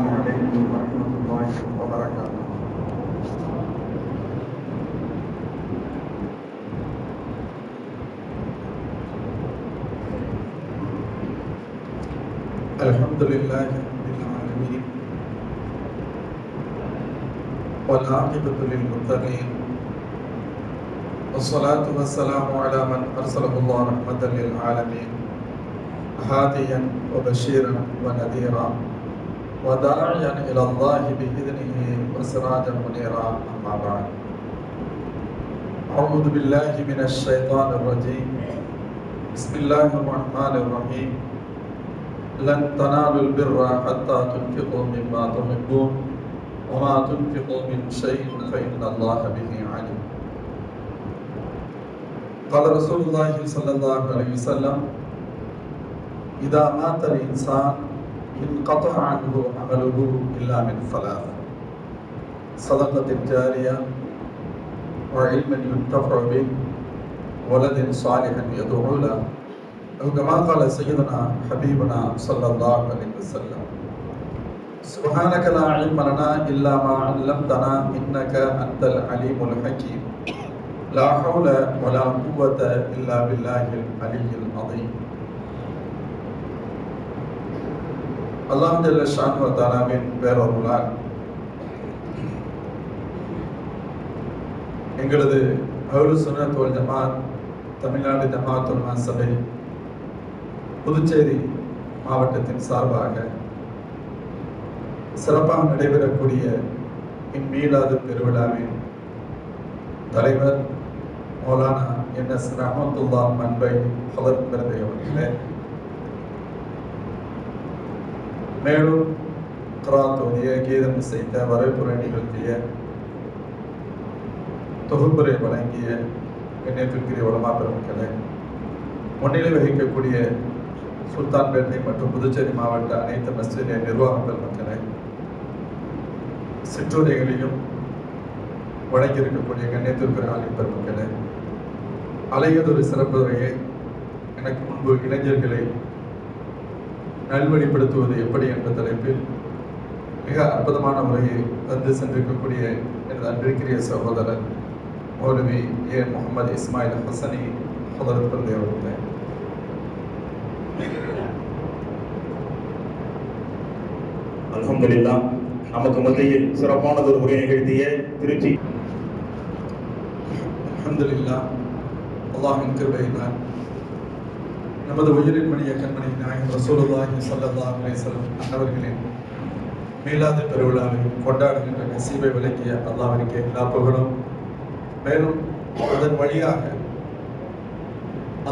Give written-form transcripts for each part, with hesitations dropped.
عليكم ورحمة الله وبركاته. الحمد لله رب العالمين والعاقبة للمتقين والصلاة والسلام على من أرسله الله رحمة للعالمين هاديا وبشيرا ونذيرا وداعيا إلى الله بإذنه وسراجا منيرا. أما بعد، أعوذ بالله من الشيطان الرجيم. بسم الله الرحمن الرحيم. لن تنالوا البر حتى تنفقوا مما تحبون وما تنفقوا من شيء فإن الله به عليم. قال رسول الله صلى الله عليه وسلم: إذا مات الإنسان انقطع عنه عمله إلا من ثلاث: صدقة جارية وعلم ينتفع به ولد صالح يدعو له أو كما قال سيدنا حبيبنا صلى الله عليه وسلم: سبحانك لا علم لنا إلا ما علمتنا إنك أنت العليم الحكيم. لا حول ولا قوة إلا بالله العلي العظيم. அல்லாஹ் ஜல்ல ஷானு வ தஆலாவின் பேரருளால் எங்களது அஹ்லுஸ் சுன்னத் வல் ஜமாத் தமிழ்நாடு ஜமாஅத்துல் உலமா சபை புதுச்சேரி மாவட்டத்தின் சார்பாக சிறப்பாக நடைபெறக்கூடிய இம்மீலாது பெருவிழாவின் தலைவர் மௌலானா என்எஸ் ரஹ்மத்துல்லாஹ் மன்பை ஹதரத் பிரதே அவர்களே, மேலும் கிராத் ஓதிய, கீதம் இசைத்த, வரவேற்புரை நிகழ்த்திய, தொகுப்புரை வழங்கிய கண்ணியத்திற்குரிய உலமா பெருமக்களே, முன்னிலை வகிக்கக்கூடிய சுல்தான்பேட்டை மற்றும் புதுச்சேரி மாவட்ட அனைத்து மஸ்ஜித் நிர்வாக பெருமக்களே, சிற்றுரைகளையும் வழங்கியிருக்கக்கூடிய கண்ணியத்திற்குரிய ஆலிம் பெருமக்களே, அலையதொரு சிறப்பு உரையை எனக்கு முன்பு இளைஞர்களை நல்வழிப்படுத்துவது எப்படி என்ற தலைப்பில் மிக அற்புதமான முறையை வந்து சென்றிருக்கக்கூடிய எனது அன்பிற்குரிய சகோதரர் மௌலவி ஏ முகமது இஸ்மாயில் ஹசனி ஹதரத் பிரதே அவர்களே, அல்ஹம்துலில்லாஹ், நமக்கு மத்தியில் சிறப்பானதொரு உரை நிகழ்த்திய திருச்சி அல்ஹம்துலில்லாஹ், அல்லாஹ்வின் கிருபையினால் நமது உயிரின் மணிய கண்மணி நாயகம் ரசூலுல்லாஹி ஸல்லல்லாஹு அலைஹி வஸல்லம் அன்னவர்களின் மீலாது பெருவிழாவை கொண்டாடுகின்ற நசீபை விளக்கிய அல்லாஹ்விற்கு எல்லா புகழும். மேலும் அதன் வழியாக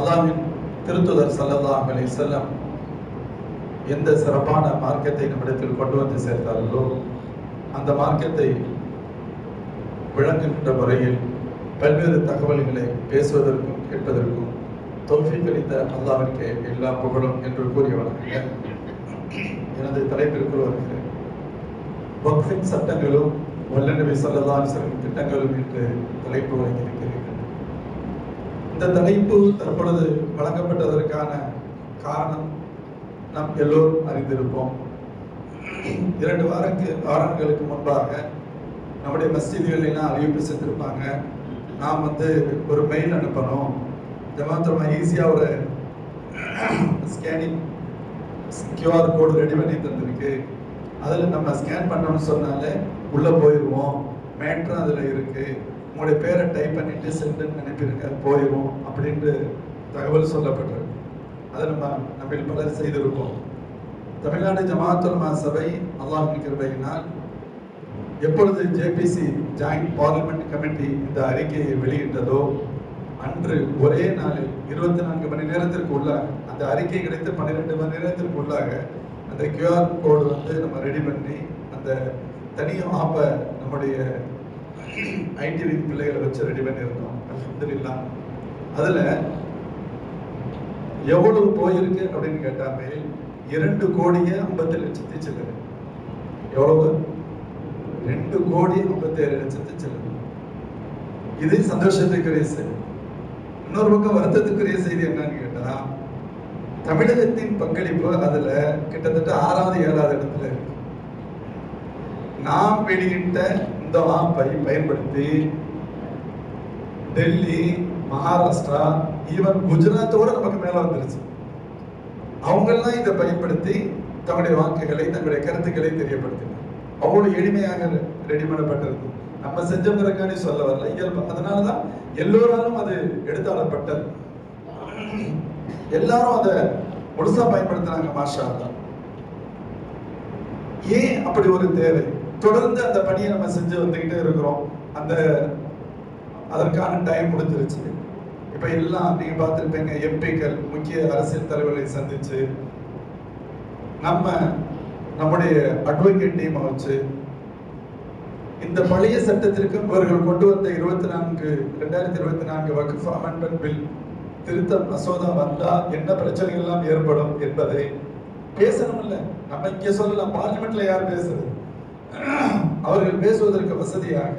அல்லாஹ்வின் திருத்துதர் ஸல்லல்லாஹு அலைஹி வஸல்லம் எந்த சிறப்பான மார்க்கத்தை நம்மிடத்தில் கொண்டு வந்து சேர்த்தார்களோ அந்த மார்க்கத்தை விளங்குகின்ற முறையில் பல்வேறு தகவல்களை பேசுவதற்கும் கேட்பதற்கும் தௌஃபீக் அளித்த அல்லாஹ்விற்கு எல்லா புகழும் என்று கூறியவனாக எனது தலைப்பிற்குள் வருகிறேன். வக்ஃபின் சட்டங்களும் வல்ல நபி ஸல்லல்லாஹு அலைஹி வஸல்லம் திட்டங்களும் என்று தலைப்பு வழங்கியிருக்கிறீர்கள். இந்த தலைப்பு தற்பொழுது வழங்கப்பட்டதற்கான காரணம் நாம் எல்லோரும் அறிந்திருப்போம். 2 வாரங்களுக்கு முன்பாக நம்முடைய மஸ்ஜிதுகளெல்லாம் அறிவிப்பு செஞ்சிருப்பாங்க. நாம் ஒரு மெயில் அனுப்பணும், ஜமாத்துல் ஈஸியாக ஒரு ஸ்கேனிங் QR கோடு ரெடி பண்ணி தந்திருக்கு, அதில் நம்ம ஸ்கேன் பண்ணணும்னு சொன்னாலே உள்ளே போயிடுவோம், மேட்ரும் அதில் இருக்குது, உங்களுடைய பேரை டைப் பண்ணிவிட்டு சென்டுன்னு அனுப்பிடுங்க, போயிடுவோம் அப்படின்ட்டு தகவல் சொல்லப்பட்டிருக்கு. அதை நம்ம பலர் செய்திருப்போம். தமிழ்நாடு ஜமாஅத்துல் உலமா சபை அல்லாஹ்வின் கிருபையினால் எப்பொழுது ஜேபிசி ஜாயிண்ட் பார்லிமெண்ட் கமிட்டி இந்த அறிக்கையை வெளியிட்டதோ அன்று ஒரே நாளில் 24 மணி நேரத்திற்கு உள்ளாக, அந்த அறிக்கை கிடைத்த 12 மணி நேரத்திற்கு உள்ளாக அந்த QR கோடு நம்ம ரெடி பண்ணி அந்த தனியும் ஆப்பை நம்முடைய ஐடி பிள்ளைகளை வச்சு ரெடி பண்ணியிருந்தோம். அல்ஹம்துலில்லாஹ். அதில் எவ்வளவு போயிருக்கு அப்படின்னு கேட்டாமே 2,57,00,000 சில்லறை. எவ்வளவு? 2,57,00,000 சில்லறை. இது சந்தோஷத்துக்குரிய செய்தி. இன்னொரு பக்கம் வருத்தத்துக்குரிய செய்தி என்னன்னு கேட்டா, தமிழகத்தின் பங்களிப்பு அதுல கிட்டத்தட்ட 6வது 7வது இடத்துல இருக்கு. நாம் வெளியிட்ட இந்த ஆப்பை பயன்படுத்தி டெல்லி, மகாராஷ்டிரா, ஈவன் குஜராத்தோட நமக்கு மேல வந்துருச்சு. அவங்கெல்லாம் இதை பயன்படுத்தி தங்களுடைய வாக்குகளை, தங்களுடைய கருத்துக்களை தெரியப்படுத்தினார். அவ்வளவு எளிமையாக ரெடி பண்ணப்பட்டிருக்கு. நம்ம செஞ்சவங்களுக்காண்டி சொல்ல வரல, இயல்பு. அதனாலதான் எல்லோராலும் அது எடுத்தாளப்பட்டது. எல்லாரும் அதை முழுசா பயன்படுத்தினாங்க. மாஷா அல்லாஹ். ஏன் அப்படி ஒரு தேவை? தொடர்ந்து அந்த பணியை நம்ம செஞ்சு வந்துகிட்டே இருக்கிறோம். அதற்கான டைம் முடிஞ்சிருச்சு. இப்ப எல்லாம் நீங்க பார்த்திருப்பீங்க, எம்பிக்கள், முக்கிய அரசியல் தலைவர்களை சந்திச்சு நம்முடைய அட்வொகேட் டீமை வச்சு இந்த பழைய சட்டத்திற்கு இவர்கள் கொண்டு வந்த 2024 வக்ஃப் அமெண்ட்மெண்ட் பில் திருத்த மசோதா வந்தா என்ன பிரச்சனைகள் எல்லாம் ஏற்படும் என்பதை பேசணும். இல்ல நம்ம இங்க சொல்லலாம், பார்லிமெண்ட்ல யார் பேசுறது? அவர்கள் பேசுவதற்கு வசதியாக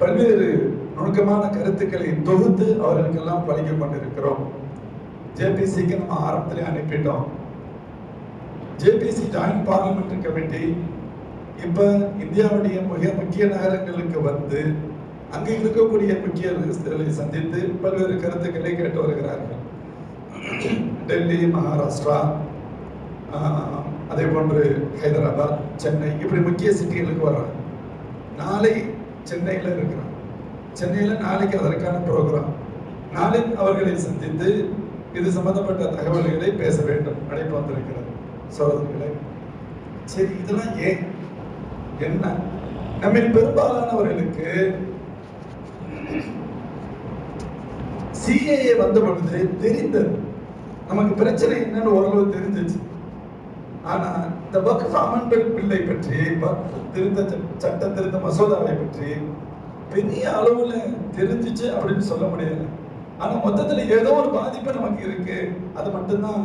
பல்வேறு நுணுக்கமான கருத்துக்களை தொகுத்து அவர்களுக்கெல்லாம் வழங்கிக் கொண்டிருக்கிறோம். ஜேபிசிக்கு நம்ம ஆரம்பத்திலே அனுப்பிட்டோம். ஜேபிசி ஜாயிண்ட் பார்லிமெண்டரி கமிட்டி இப்ப இந்தியாவுடைய மிக முக்கிய நகரங்களுக்கு வந்து அங்கே இருக்கக்கூடிய முக்கியஸ்தர்களை சந்தித்து பல்வேறு கருத்துக்களை கேட்டு வருகிறார்கள். டெல்லி, மகாராஷ்டிரா, அதே போன்று ஹைதராபாத், சென்னை, இப்படி முக்கிய சிட்டிகளுக்கு வர்றாங்க. நாளை சென்னையில் இருக்கிறார். சென்னையில் நாளைக்கு அதற்கான ப்ரோக்ராம். நாளை அவர்களை சந்தித்து இது சம்பந்தப்பட்ட தகவல்களை பேச வேண்டும் அழைப்பு வந்திருக்கிறது சகோதரர்களே. சரி, இதெல்லாம் ஏன் என்ன? நம்ம பெரும்பாலானவர்களுக்கு சிஏஏ வந்த பொழுது தெரிந்தது, நமக்கு பிரச்சனை என்னன்னு ஓரளவு தெரிஞ்சிச்சு. ஆனா இந்த வக்ஃப் அமெண்ட்மெண்ட் பில்லை பற்றி, சட்ட திருத்த மசோதாவை பற்றி பெரிய அளவுல தெரிஞ்சிச்சு அப்படின்னு சொல்ல முடியல. ஆனா மொத்தத்துல ஏதோ ஒரு பாதிப்பு நமக்கு இருக்கு, அது மட்டும்தான்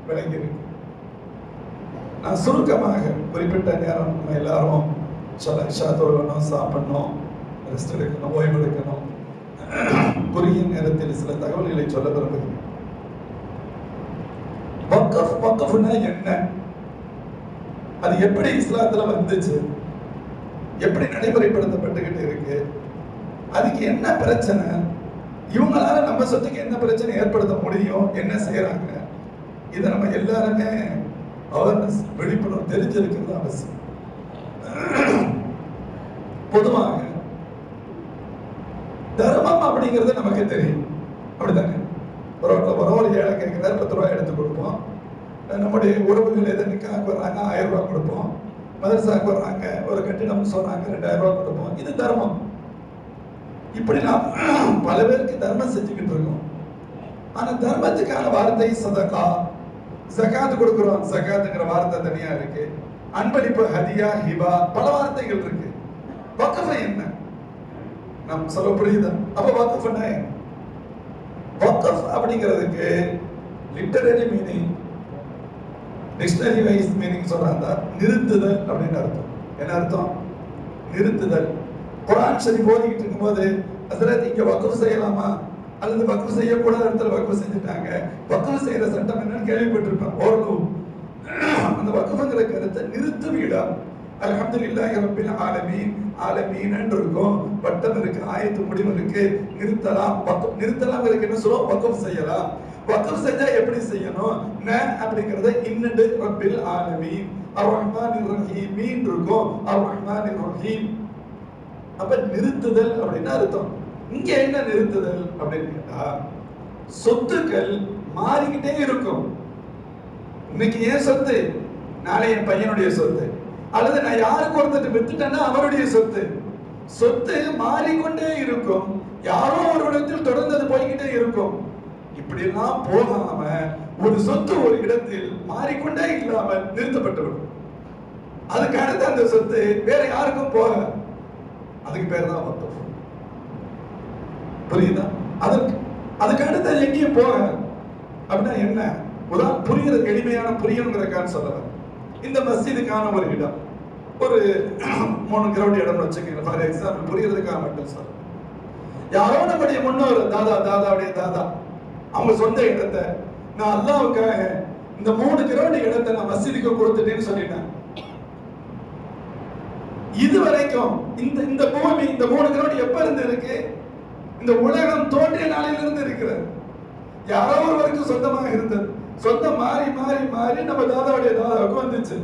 விளங்கி இருக்கு. நான் சுருக்கமாக குறிப்பிட்ட நேரம் நம்ம எல்லாரும் இஷா தொழுகணும், சாப்பிடணும், ரெஸ்ட் எடுக்கணும், ஓய்வு எடுக்கணும். குறுகிய நேரத்தில் சில தகவல்களை சொல்ல விரும்புகிறேன். வக்ஃப்னா என்ன? அது எப்படி இஸ்லாத்துல வந்துச்சு? எப்படி நடைமுறைப்படுத்தப்பட்டுக்கிட்டு இருக்கு? அதுக்கு என்ன பிரச்சனை? இவங்களால நம்ம சொத்துக்கு என்ன பிரச்சனை ஏற்படுத்த முடியும்? என்ன செய்யறாங்க? இதை நம்ம எல்லாருமே அவேர்னஸ், விழிப்புணர்வு தெரிஞ்சிருக்கிறது அவசியம். பொதுவாக தர்மம் அப்படிங்கிறது நமக்கு தெரியும், அப்படித்தானே? ஒரு ஏழை கேட்கிறார், 10 ரூபாய் எடுத்து கொடுப்போம். நம்முடைய உறவுகள் எதனுக்காக வர்றாங்க, 1000 ரூபாய் கொடுப்போம். மதரசாக்கு வர்றாங்க, ஒரு கட்டிடம் சொல்றாங்க, 2000 ரூபாய் கொடுப்போம். இது தர்மம். இப்படி நாம் பல பேருக்கு தர்மம் செஞ்சுக்கிட்டு இருக்கோம். ஆனா தர்மத்துக்கான வார்த்தை சதகா. ஜகாத் கொடுக்கிறோம், ஜகாத்துங்கிற வார்த்தை தனியா இருக்கு. அன்பளிப்பு, ஹதியா, ஹிபா, பல வார்த்தைகள் இருக்கு. வக்ஃப் என்ன? நாம் சொல்ல புரியுதா? அப்ப வக்ஃப்னா என்ன? வக்ஃப் அப்படிங்கிறதுக்கு literary meaning, dictionary wise meaning சொல்றாங்க, நிறுத்துதல் அப்படின்னு அர்த்தம். என்ன அர்த்தம்? நிறுத்துதல். குர்ஆன் ஷரீஃப் ஓதிக்கிட்டு இருக்கும்போது ஹஸ்ரத் இங்க வக்ஃப் செய்யலாமா அல்லது வக்ஃப் செய்யக்கூடாத இடத்துல வக்ஃப் செஞ்சுட்டாங்க, வக்ஃப் செய்யற சட்டம் என்னன்னு கேள்விப்பட்டிருப்பேன் ஓரளவு. அந்த வக்ஃப்ங்கிற கருத்தை நிறுத்தும் இடம். அல்ஹம்துலில்லாஹி ரப்பில் ஆலமீன், ஆலமீன் என்று இருக்கும், வட்டம் இருக்கு, ஆயத்து முடிவு இருக்கு. நிறுத்தலாம், நிறுத்தலாம் இருக்கு. என்ன சொல்லுவோம்? வக்ஃப் செய்யலாம். வக்ஃப் செஞ்சா எப்படி செய்யணும்? ந அப்படிங்கறத இன்னண்டு ரப்பில் ஆலமீன், அர் ரஹ்மானிர் ரஹீம் இருக்கும், அர் ரஹ்மானிர் ரஹீம். அப்ப நிறுத்துதல் அப்படின்னு அர்த்தம். இங்க என்ன நிறுத்துதல் அப்படின்னு கேட்டா, சொத்துக்கள் மாறிக்கிட்டே இருக்கும். இன்னைக்கு ஏன் சொத்து, நாளை என் பையனுடைய சொத்து, அல்லது நான் யாருக்கு ஒருத்தர் வித்துட்டேன்னா அவருடைய சொத்து. சொத்து மாறிக்கொண்டே இருக்கும். யாரோ ஒரு இடத்தில் தொடர்ந்து போய்கிட்டே இருக்கும். இப்படி எல்லாம் போகாம ஒரு சொத்து ஒரு இடத்தில் மாறிக்கொண்டே இல்லாமல் நிறுத்தப்பட்டுவிடும். அதுக்கு அடுத்து அந்த சொத்து வேற யாருக்கும் போக, அதுக்கு பேர் தான் வக்ஃப். புரியுதா? அதுக்கு அடுத்து எங்கேயும் போக அப்படின்னா என்ன? புரியுற எளிமையான புரியணுங்கிறக்கான்னு சொல்லலாம். இந்த மஸ்ஜிதுக்கான ஒரு இடம், ஒரு 3 கிரவுண்ட் இடம் வச்சுக்கோங்க. ஃபார் எக்ஸாம்பிள், புரியறதுக்காக மட்டும் சொல்ல. யாரோ நம்முடைய முன்னோர் தாதாவுடைய தாதா அவங்க சொந்த இடத்தை நான் அல்லாஹ்வுக்காக இந்த 3 கிரவுண்ட் இடத்தை நான் மஸ்ஜிதுக்கு கொடுத்துட்டேன்னு சொல்லிட்டேன். இதுவரைக்கும் இந்த பூமி, இந்த 3 கிரவுண்ட் எப்ப இருந்து இருக்கு? இந்த உலகம் தோன்றிய நாளில் இருந்து இருக்கிறது. யாரோ ஒருவருக்கு சொந்தமாக இருந்தது. சொந்தம் மாறி மாறி மாறி நம்ம தாதாவுடைய தாதாவுக்கு வந்துச்சு.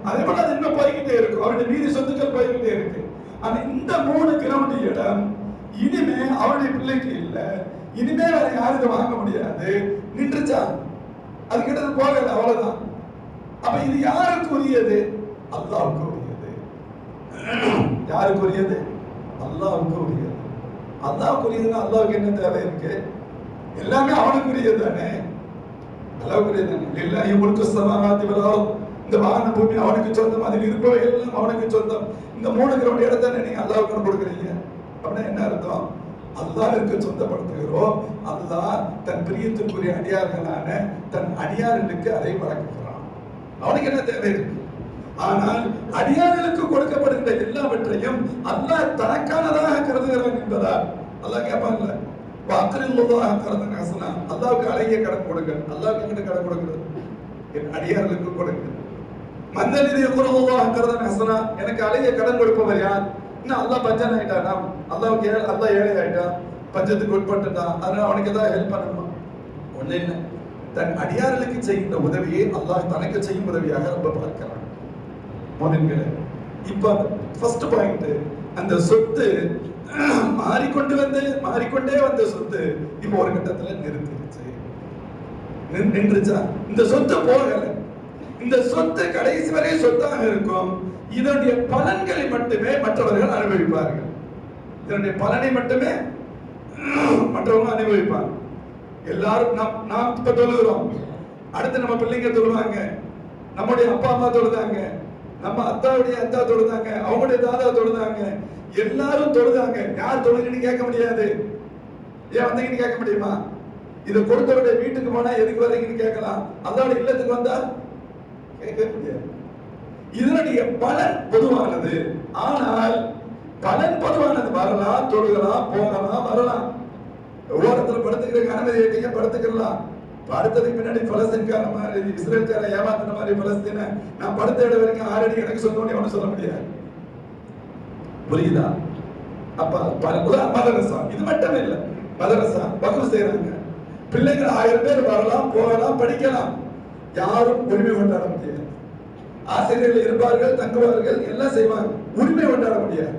அதே போல அது இன்னும் போய்கிட்டே இருக்கும். அவருடைய மீதி சொத்துக்கள் போய்கிட்டே இருக்கு. ஆனா இந்த 3 கிரவுண்ட் இடம் இனிமே அவருடைய பிள்ளைக்கு இல்ல. இனிமே வேற யாருக்கு வாங்க முடியாது. நின்றுச்சா? அது கிட்ட போகல, அவ்வளவுதான். அப்ப இது யாருக்கு உரியது? அல்லாஹ்வுக்கு உரியது. யாருக்கு உரியது? அல்லாஹ்வுக்கு உரியது. அல்லாஹ்வுக்கு உரியதுன்னா அல்லாஹ்வுக்கு என்ன தேவை இருக்கு? எல்லாமே அவனுக்கு உரியது தானே. அல்லாஹ்வுக்கு உரியது தானே. லில்லாஹி முல்கு ஸமாவாத்தி வல் அர்த். இந்த வான பூமி அவனுக்கு சொந்தம், அதில் இருப்பவை எல்லாம் அவனுக்கு சொந்தம். இந்த 3 கிரவுண்ட் இடத்தை நீங்க அல்லாஹ்வுக்கு கொடுக்குறீங்க அப்படின்னா என்ன அர்த்தம்? அல்லாஹ்வுக்கு சொந்தப்படுத்துகிறோம். அல்லாஹ் தன் பிரியத்திற்குரிய அடியார்களான தன் அடியார்களுக்கு அதை வழங்குகிறான். அவனுக்கு என்ன தேவை இருக்கு? ஆனால் அடியார்களுக்கு கொடுக்கப்படுகின்ற எல்லாவற்றையும் அல்லாஹ் தனக்கானதாக கருதுகிறான் என்பதால் அல்லாஹ் கேட்பாங்கல்ல, வாக்கரில்லாஹ் கரதன் ஹஸனா, அல்லாஹ்வுக்கு அழகிய கடன் கொடுங்க. அல்லாஹ்வுக்கு எங்கிட்ட கடன் கொடுக்கிறது? என் அடியார்களுக்கு கொடுங்க. மந்தலிதி யகுருல்லாஹ் கரதன் ஹஸனா, எனக்கு அழகிய கடன் கொடுப்பவர் யார்? இன்னும் அல்லாஹ் பஞ்சன் ஆயிட்டானா? அல்லாஹ்வுக்கு அல்லாஹ் ஏழை ஆயிட்டான், பஞ்சத்துக்கு உட்பட்டுட்டான், அதனால அவனுக்கு ஏதாவது ஹெல்ப் பண்ணணுமா? ஒண்ணு இல்லை. தன் அடியார்களுக்கு செய்கின்ற உதவியை அல்லாஹ் தனக்கு செய்யும் உதவியாக ரொம்ப பார்க்கிறான். மோதின்களே, இப்ப ஃபர்ஸ்ட் பாயிண்ட், அந்த சொத்து மாறிக்கொண்டே வந்த சொத்து இப்ப ஒரு கட்டத்துல நின்றுச்சா? இந்த சொத்து போகல. இந்த சொத்து கடைசி வரை சொத்தாக இருக்கும். இதனுடைய பலன்களை மட்டுமே மற்றவர்கள் அனுபவிப்பார்கள். இதனுடைய பலனை மட்டுமே மற்றவங்க அனுபவிப்பாங்க. எல்லாரும் நாம் இப்ப தொழுகிறோம், அடுத்து நம்ம பிள்ளைங்க தொழுவாங்க, நம்முடைய அப்பா அம்மா தொழுதாங்க, நம்ம அத்தாவுடைய அத்தா தொழுதாங்க, அவங்களுடைய தாதா தொழுதாங்க, எல்லாரும் தொழுதாங்க. யார் தொழுகிறீன்னு கேட்க முடியாது. ஏன் வந்தீங்கன்னு கேட்க முடியுமா? இதை கொடுத்தவருடைய வீட்டுக்கு போனா எதுக்கு வரீங்கன்னு கேட்கலாம். அல்லாஹ்வுடைய இல்லத்துக்கு வந்தா கேட்க முடியாது. இதனுடைய பலன் பொதுவானது. ஆனால் பலன் பொதுவானது. வரலாம், தொழுகலாம், போகலாம், வரலாம். ஓரத்தில் படுத்துக்கிறதுக்கு அனுமதி கேட்டீங்க, படுத்துக்கலாம். அடுத்ததுக்கு பின்னாடி பலஸ்தீன்கார மாதிரி, இஸ்ரேல்கார ஏமாத்தின மாதிரி பலஸ்தீன நான் படுத்த இடம் வரைக்கும் 6 அடி எனக்கு சொந்தம்னு எவனும் சொல்ல முடியாது. புரியுதா? அப்ப மதரசா இது மட்டும் இல்ல. மதரசா வக்ஃப் செய்யறாங்க. பிள்ளைகள் 1000 பேர் வரலாம், போகலாம், படிக்கலாம். யாரும் உரிமை கொண்டாட முடியாது. ஆசிரியர்கள் இருப்பார்கள், தங்குவார்கள், எல்லாம் செய்வாங்க. உரிமை கொண்டாட முடியாது.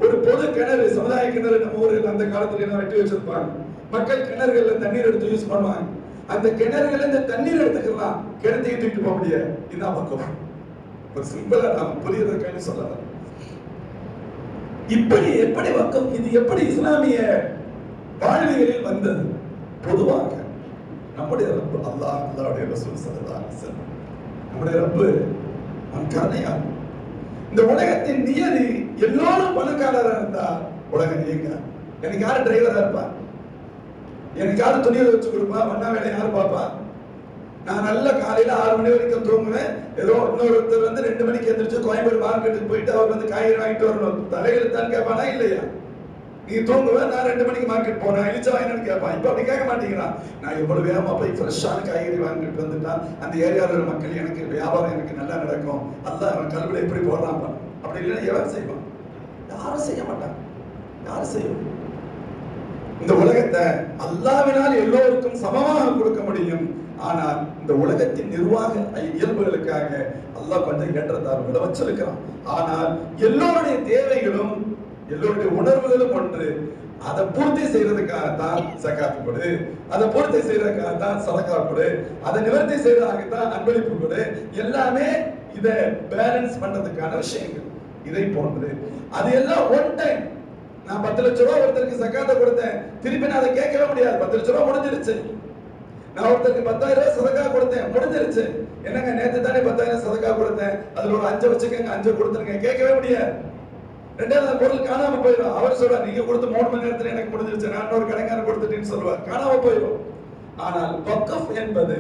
ஒரு பொது கிணறு, சமுதாய கிணறு நம்ம ஊரில் அந்த காலத்துல எல்லாம் வெட்டி வச்சிருப்பாங்க. மக்கள் கிணறுகள்ல தண்ணீர் எடுத்து யூஸ் பண்ணுவாங்க. அந்த கிணறுகள்ல இந்த தண்ணீர் எடுத்துக்கலாம், கிணத்தையும் தூக்கிட்டு போக முடியாது. இதுதான் வக்ஃப். ஒரு சிம்பிளா நாம் புரியுறதுக்காக சொல்லலாம். இப்படி எப்படி வக்ஃப், இது எப்படி இஸ்லாமிய வாழ்வியலில் வந்தது? பொதுவாக நம்முடைய ரப்பு அல்லாஹ், அல்லாஹ்வுடைய ரசூல் ஸல்லல்லாஹு அலைஹி வஸல்லம், நம்முடைய ரப்பு கருணையாளர். இந்த உலகத்தின் நியதி எல்லாரும் பணக்காரரா இருந்தா உலகம் இயங்க. எனக்கு யாரு டிரைவரா இருப்பா? எனக்கு யாரு துணியை வச்சு கொடுப்பா? வண்ணா வேலை யாரு பாப்பா? நான் நல்ல காலையில 6 மணி வரைக்கும் தூங்குவேன். ஏதோ இன்னொருத்தர் 2 மணிக்கு எந்திரிச்சு கோயம்பேடு மார்க்கெட்டுக்கு போயிட்டு அவர் காய்கறி வாங்கிட்டு வரணும், தலையெழுத்தான் கேட்பானா இல்லையா? நீ தூங்குவேன், நான் 2 மணிக்கு மார்க்கெட் போனேன், இழிச்சா வாங்கினு கேட்பான். இப்ப அப்படி கேட்க மாட்டேங்கிறான். நான் எவ்வளவு வேகமா போய் ஃப்ரெஷ்ஷான காய்கறி வாங்கிட்டு வந்துட்டா அந்த ஏரியாவில் உள்ள மக்கள் எனக்கு வியாபாரம் எனக்கு நல்லா நடக்கும், அல்லாஹ் அவன் கல்வியில எப்படி போடுறான். அப்படி இல்லைன்னா எவன் செய்வான்? யாரும் செய்ய மாட்டான். யாரும் செய்யும்? இந்த உலகத்தை அல்லாஹ்வினால் எல்லோருக்கும் சமமாக கொடுக்க முடியும். ஆனால் இந்த உலகத்தின் நிர்வாக இயல்புகளுக்காக அல்லாஹ் கொஞ்சம் ஏற்றத்தாழ்வுகளை வச்சிருக்கிறான். ஆனால் எல்லோருடைய தேவைகளும் எல்லோருடைய உணர்வுகளும் ஒன்று. அதை பூர்த்தி செய்யறதுக்காகத்தான் ஜகாத் கொடு, அதை பூர்த்தி செய்யறதுக்காகத்தான் சதகா கொடு, அதை நிவர்த்தி செய்யறதுக்காகத்தான் அன்பளிப்பு கொடு. எல்லாமே இதை பேலன்ஸ் பண்றதுக்கான விஷயங்கள். இதை போன்று அது எல்லாம் ஒன் டைம். நான் 10 லட்சம் ரூபாய் ஒருத்தருக்கு ஜகாத்தை கொடுத்தேன், திருப்பி நான் அதை கேட்கவே முடியாது. 10 லட்சம் ரூபாய் முடிஞ்சிருச்சு. நான் ஒருத்தருக்கு 10,000 ரூபாய் சதகா கொடுத்தேன், முடிஞ்சிருச்சு. என்னங்க நேத்து தானே 10,000 சதகா கொடுத்தேன், அதுல ஒரு 5 வச்சுக்கங்க, 5 கொடுத்துருங்க, கேட்கவே முடியாது. 2வது பொருள் காணாம போயிடும். அவர் சொல்றார், நீங்க கொடுத்த 3 மணி நேரத்துல எனக்கு முடிஞ்சிருச்சு, நான் ஒரு கடைக்காரன் கொடுத்துட்டேன்னு சொல்லுவார், காணாம போயிடும். ஆனால் வக்ஃப் என்பது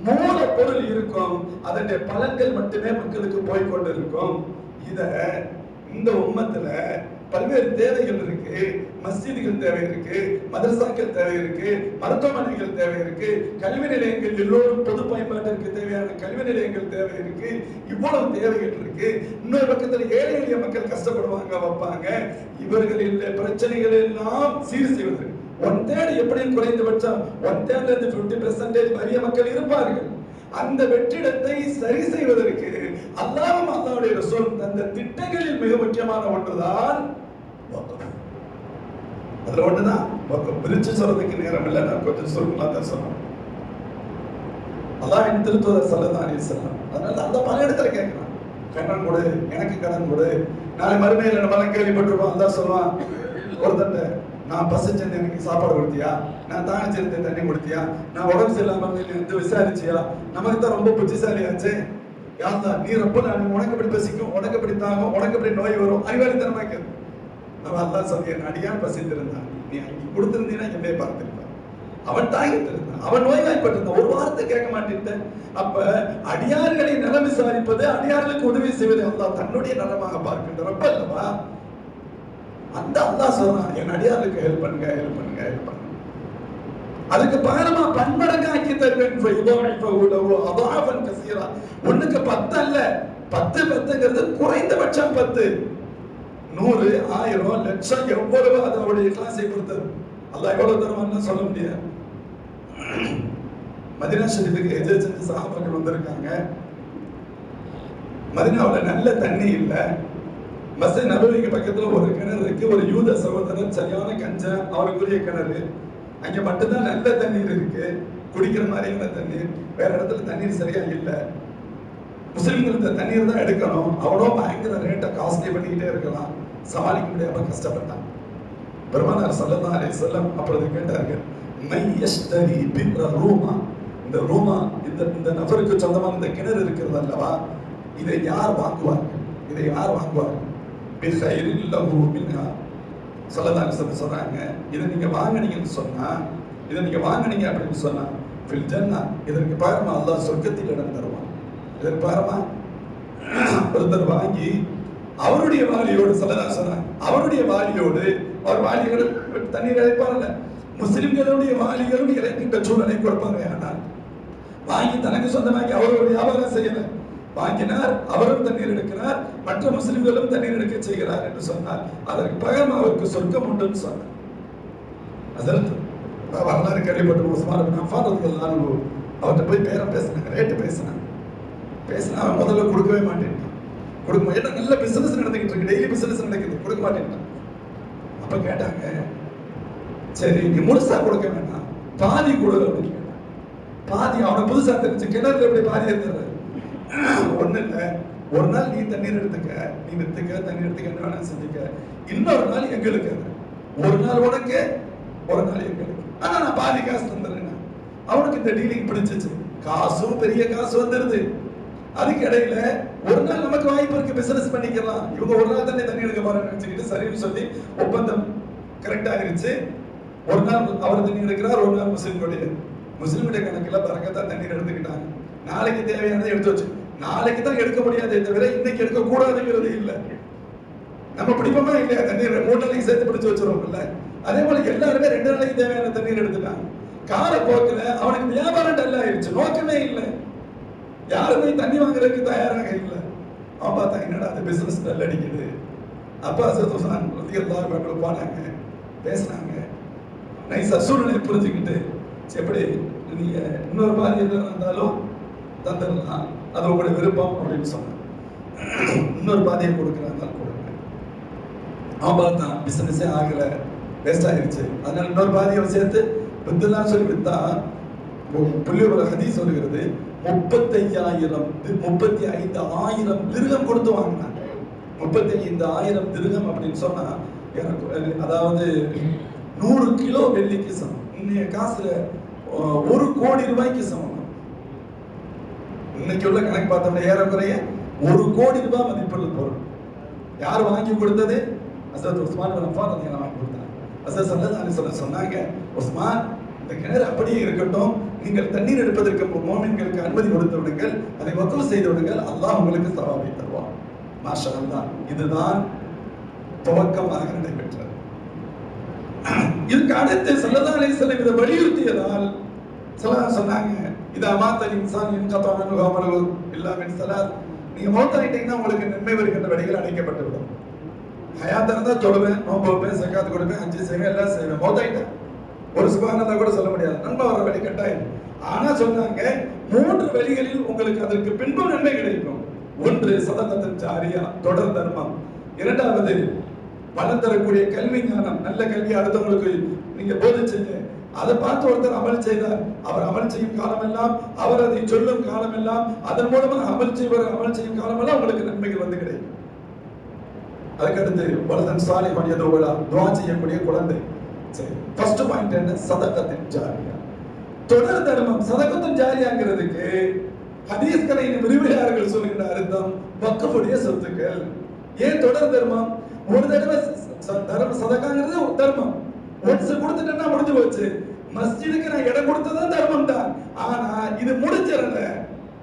மூல பொருள் இருக்கும், அதனுடைய பலன்கள் மட்டுமே மக்களுக்கு போய்கொண்டு இருக்கும். இத இந்த உம்மத்துல பல்வேறு தேவைகள் இருக்கு. மஸ்ஜிதுகள் தேவை இருக்கு, மதரசாக்கள் தேவை இருக்கு, மருத்துவமனைகள் தேவை இருக்கு, கல்வி நிலையங்கள் எல்லோரும் பொது பயன்பாட்டிற்கு தேவையான கல்வி நிலையங்கள் தேவை இருக்கு. இவ்வளவு தேவைகள் இருக்கு. இன்னொரு பக்கத்துல ஏழை எளிய மக்கள் கஷ்டப்படுவாங்க, வைப்பாங்க. இவர்களின் பிரச்சனைகள் எல்லாம் சீர் செய்வது 1/3 எப்படி குறைந்தபட்சம் 1/3 இருந்து 50% வறிய மக்கள் இருப்பார்கள். அந்த வெற்றிடத்தை சரி செய்வதற்கு அல்லாஹ்வும் அல்லாஹ்வுடைய ரசூல் தந்த திட்டங்களில் மிக முக்கியமான ஒன்றுதான் வக்ஃப். அதுல ஒண்ணுதான் வக்ஃப். பிரிச்சு சொல்றதுக்கு நேரம் இல்லை, நான் கொஞ்சம் சுருக்கமா தான் சொல்றேன். அல்லாஹ்வின் திருத்தூதர் ஸல்லல்லாஹு அலைஹி வஸல்லம் அதனால அந்த பல இடத்துல கேட்கிறான், கடன் கொடு, எனக்கு கடன் கொடு. நாளை மறுமையில நம்ம கேள்விப்பட்டிருப்போம், அல்லாஹ் சொல்லுவான், ஒருத்தட்ட நான் பசிச்சேன் எனக்கு சாப்பாடு கொடுத்தியா, நான் தானிச்சிருந்தேன் தண்ணி கொடுத்தியா, நான் உடம்பு சரியில்லாம இருந்து விசாரிச்சியா, நமக்கு தான் ரொம்ப புத்திசாலியாச்சு. யாருந்தா நீ ரொம்ப நான் உனக்கு எப்படி பசிக்கும், உனக்கு எப்படி தாகும், உனக்கு எப்படி நோய் வரும், அறிவாளித்தனமா கேட்கும். அவன் அல்லா சொல்லிய அடியான் பசித்திருந்தான், நீ அங்கே கொடுத்திருந்தீன்னா என்னைய பார்த்திருப்பான். அவன் தாகித்திருந்தான், அவன் நோய்வாய்ப்பட்டிருந்தான், ஒரு வார்த்தை கேட்க மாட்டேன். அப்ப அடியார்களை நலம் விசாரிப்பது, அடியார்களுக்கு உதவி செய்வது அல்லாஹ் தன்னுடைய நலமாக பார்க்கின்ற ரப்ப அல்லவா. அந்த அல்லாஹ் சொல்றான், என் அடியாருக்கு ஹெல்ப் பண்ணுங்க, ஹெல்ப் பண்ணுங்க, ஹெல்ப் பண்ணுங்க. அதுக்கு பகரமா பன்மடங்கு ஆக்கி தருவேன். அதாஃபன் கஸீரா. ஒண்ணுக்கு 10 அல்ல, 10 குறைந்தபட்சம் 10, 100, 1000, லட்சம், எவ்வளவு அதோடைய கிளாஸை கொடுத்தது. அல்லாஹ் எவ்வளவு தருவான்னு சொல்ல முடியாது. மதீனா ஷரீஃபுக்கு ஹிஜ்ரத் செஞ்ச சஹாபாக்கள் வந்திருக்காங்க. மதீனாவுல நல்ல தண்ணி இல்ல. மஸ்ஜித் நபவிக்கு பக்கத்துல ஒரு கிணறு இருக்கு. ஒரு யூத சகோதரர் சரியான கஞ்சன், அவருக்குரிய கிணறு. அங்க மட்டும்தான் நல்ல தண்ணீர் இருக்கு, குடிக்கிற மாதிரியான தண்ணீர். வேற இடத்துல தண்ணீர் சரியா இல்ல. முஸ்லிம்கள் இந்த தண்ணீர் தான் எடுக்கணும். அவனோ பயங்கர ரேட்டை காஸ்ட்லி பண்ணிக்கிட்டே இருக்கலாம், சமாளிக்க முடியாம கஷ்டப்பட்டான். பெருமானார் ஸல்லல்லாஹு அலைஹி வஸல்லம் அப்பொழுது கேட்டார்கள், மை யஷ்தரி பிர் ரூமா, இந்த ரூமா, இந்த நபருக்கு சொந்தமான இந்த கிணறு இருக்கிறது அல்லவா, இதை யார் வாங்குவார்கள், இதை யார் வாங்குவார்கள்? பிஹைரில் லஹு மின்ஹா. ஸல்லல்லாஹு அலைஹி வஸல்லம் சொல்றாங்க, இதை நீங்க வாங்குனீங்கன்னு சொன்னா, இதை நீங்க வாங்குனீங்க அப்படின்னு சொன்னா ஃபில் ஜன்னா, இதற்கு பகரமா அல்லாஹ் சொர்க்கத்தில் இடம் தருவான். இதற்கு பகரமா ஒருத்தர் வாங்கி அவருடைய வாளியோடு, ஸல்லல்லாஹு அலைஹி வஸல்லம் அவருடைய வாளியோடு, அவர் வாளியோடு தண்ணீர் இறைப்பார்ல, முஸ்லிம்களுடைய வாளிகளும் இறைக்கின்ற சூழலை கொடுப்பாங்க. ஆனால் வாங்கி தனக்கு சொந்தமாக்கி அவரோட வியாபாரம் செய்யல, வாங்கினார், அவரும் தண்ணீர் எடுக்கிறார், மற்ற முஸ்லிம்களும் தண்ணீர் எடுக்க செய்கிறார் என்று சொன்னார். அதற்கு பகரம் அவருக்கு சொர்க்கம் உண்டுன்னு சொன்னார். அதற்கு வரலாறு கேள்விப்பட்ட உஸ்மான் பின் அஃபான் ரலியல்லாஹு அன்ஹு அவர்கிட்ட போய் பேரம் பேசினாங்க, ரேட்டு பேசினா அவன் முதல்ல கொடுக்கவே மாட்டேன்ட்டான். கொடுக்க மாட்டேன், நல்ல பிசினஸ் நடந்துகிட்டு இருக்கு, டெய்லி பிசினஸ் நடக்குது, கொடுக்க மாட்டேன்ட்டான். அப்ப கேட்டாங்க, சரி நீ முழுசா கொடுக்க வேண்டாம், பாதி கொடு அப்படின்னு கேட்டான். பாதி அவனுக்கு புதுசா தெரிஞ்சு, கிணறுல எப்படி பாதி இருக்கிறது ஒண்ணு இல்ல, ஒரு நாள் நீ தண்ணீர் எடுத்துக்க, நீ வித்துக்க, தண்ணீர் எடுத்துக்க, என்ன வேணா செஞ்சுக்க, இன்னொரு நாள் எங்களுக்கு, ஒரு நாள் உனக்கு, ஒரு நாள் எங்களுக்கு, ஆனா நான் பாதி காசு தந்துடுறேன். அவனுக்கு இந்த டீலிங் பிடிச்சிச்சு, காசும் பெரிய காசு வந்துருது. அதுக்கு இடையில ஒரு நாள் நமக்கு வாய்ப்பு இருக்கு, பிசினஸ் பண்ணிக்கலாம். இவங்க ஒரு நாள் தானே தண்ணி எடுக்க போறேன்னு நினைச்சுக்கிட்டு சரின்னு சொல்லி ஒப்பந்தம் கரெக்டா ஆயிருச்சு. ஒரு நாள் அவர் தண்ணி எடுக்கிறார், ஒரு நாள் முஸ்லிமுடைய கணக்கில் பறக்கத்தான் தண்ணீர் எடுத்துக்கிட்டாங்க. நாளைக்கு தேவையானதை எடுத்து வச்சு, நாளைக்கு தான் எடுக்க முடியாதே தவிர இன்னைக்கு எடுக்க கூடாதுங்கிறது இல்லை. நம்ம பிடிப்போமா இல்லையா, தண்ணீர் 3 நாளைக்கு சேர்த்து பிடிச்சு வச்சிருவோம்ல. அதே போல எல்லாருமே 2 நாளைக்கு தேவையான தண்ணீர் எடுத்துட்டாங்க. காலப்போக்கில் அவனுக்கு வியாபாரம் டல் ஆயிடுச்சு, நோக்கமே இல்லை, யாருமே தண்ணி வாங்குறதுக்கு தயாராக இல்லை. அவன் பார்த்தா என்னடா அந்த பிசினஸ் டல் அடிக்குது. அப்பா சத்தோசான் ரலியல்லாஹு அன்ஹு போனாங்க, பேசினாங்க, நைஸா சூழ்நிலை புரிஞ்சுக்கிட்டு, எப்படி நீங்க இன்னொரு பாதி எதுவும் இருந்தாலும் தந்துடலாம், அது உங்களுடைய விருப்பம் அப்படின்னு சொன்னாங்க. இன்னொரு பாதியை கொடுக்குறாங்க, கொடுங்க. அவன் பார்த்தான் பிசினஸே ஆகல, வேஸ்ட் ஆயிருச்சு. அதனால இன்னொரு பாதியை சேர்த்து வித்துலாம் சொல்லி வித்தா, புள்ளி ஒரு ஹதீஸ் சொல்லுகிறது, 35,000 திர்ஹம் கொடுத்து வாங்கினாங்க. 35,000 திர்ஹம் அப்படின்னு சொன்னா எனக்கு, அதாவது 100 கிலோ வெள்ளிக்கு சமம். இன்னைய காசுல 1 கோடி ரூபாய்க்கு சமம். இன்னைக்கு உள்ள கணக்கு பார்த்தோம்னா ஏறக்குறைய 1 கோடி ரூபாய் மதிப்புள்ள பொருள். யார் வாங்கி கொடுத்தது? ஹஸரத் உஸ்மான் பின் அஃபான் ரலியல்லாஹு அன்ஹு கொடுத்தாங்க. ஹஸரத் ஸல்லல்லாஹு அலைஹி வஸல்லம் சொன்னாங்க, உஸ்மான் இந்த கிணறு அப்படியே இருக்கட்டும், நீங்கள் தண்ணீர் எடுப்பதற்கு மோமின்களுக்கு அனுமதி கொடுத்து விடுங்கள், அதை வக்ஃப் செய்து விடுங்கள், அல்லாஹ் உங்களுக்கு சவாபை தருவான். மாஷா அல்லாஹ். இதுதான் துவக்கமாக நடைபெற்றது. இதுக்கு அடுத்து ஸல்லல்லாஹு அலைஹி வஸல்லம் இதை வலியுறுத்தியதால் சொன்னாங்க, இதா மாத்தல் இன்சான் இன்கதா அன்ஹு அமலுஹு இல்லா மின் ஸலாத். நீங்க மௌத்தாயிட்டீங்கன்னா உங்களுக்கு நன்மை வருகின்ற வழிகள் அடைக்கப்பட்டு விடும். ஹயாத்தா இருந்தா தொழுவேன், நோன்பு வைப்பேன், ஸகாத் கொடுப்பேன், ஹஜ் செய்வேன், எல்லாம் செய்வேன். மௌத்தாயிட்டேன் ஒரு சுப்ஹானல்லாஹ் கூட சொல்ல முடியாது, நன்மை வர வழி கட்டாயம். ஆனா சொன்னாங்க 3 வழிகளில் உங்களுக்கு அதற்கு பின்பு நன்மை கிடைக்கும். ஒன்று சதகத்துன் ஜாரியா, தொடர் தர்மம். இரண்டாவது பலன் தரக்கூடிய கல்வி ஞானம், நல்ல கல்வி அடுத்தவங்களுக்கு நீங்க போதிச்சீங்க, அதை பார்த்து ஒருத்தர் அமல் செய்தார், அவர் அமல் செய்யும் காலமெல்லாம், அவர் அதை சொல்லும் காலமெல்லாம், அதன் மூலமாக அமல் செய்யும் காலமெல்லாம் உங்களுக்கு நன்மைகள் வந்து கிடைக்கும். அதுக்கடுத்து வலதன் சாலிஹன் யதுலா, துஆ செய்யக்கூடிய குழந்தை. சரி, ஃபர்ஸ்ட் பாயிண்ட் என்ன? சதகத்துன் ஜாரியா, தொடர் தர்மம். சதகத்துன் ஜாரியாங்கிறதுக்கு ஹதீஸ்களை விரிவுரையாளர்கள் சொல்கின்ற அர்த்தம் வக்ஃபுடைய சொத்துக்கள். ஏன் தொடர் தர்மம்? ஒரு தடவை சதகாங்கிறது ஒரு தர்மம், ஒன்ஸ் கொடுத்துட்டேன்னா முடிஞ்சு போச்சு. மஸ்ஜிதுக்கு நான் இடம் கொடுத்ததும் தர்மம் தான், ஆனா இது முடிஞ்சிடல,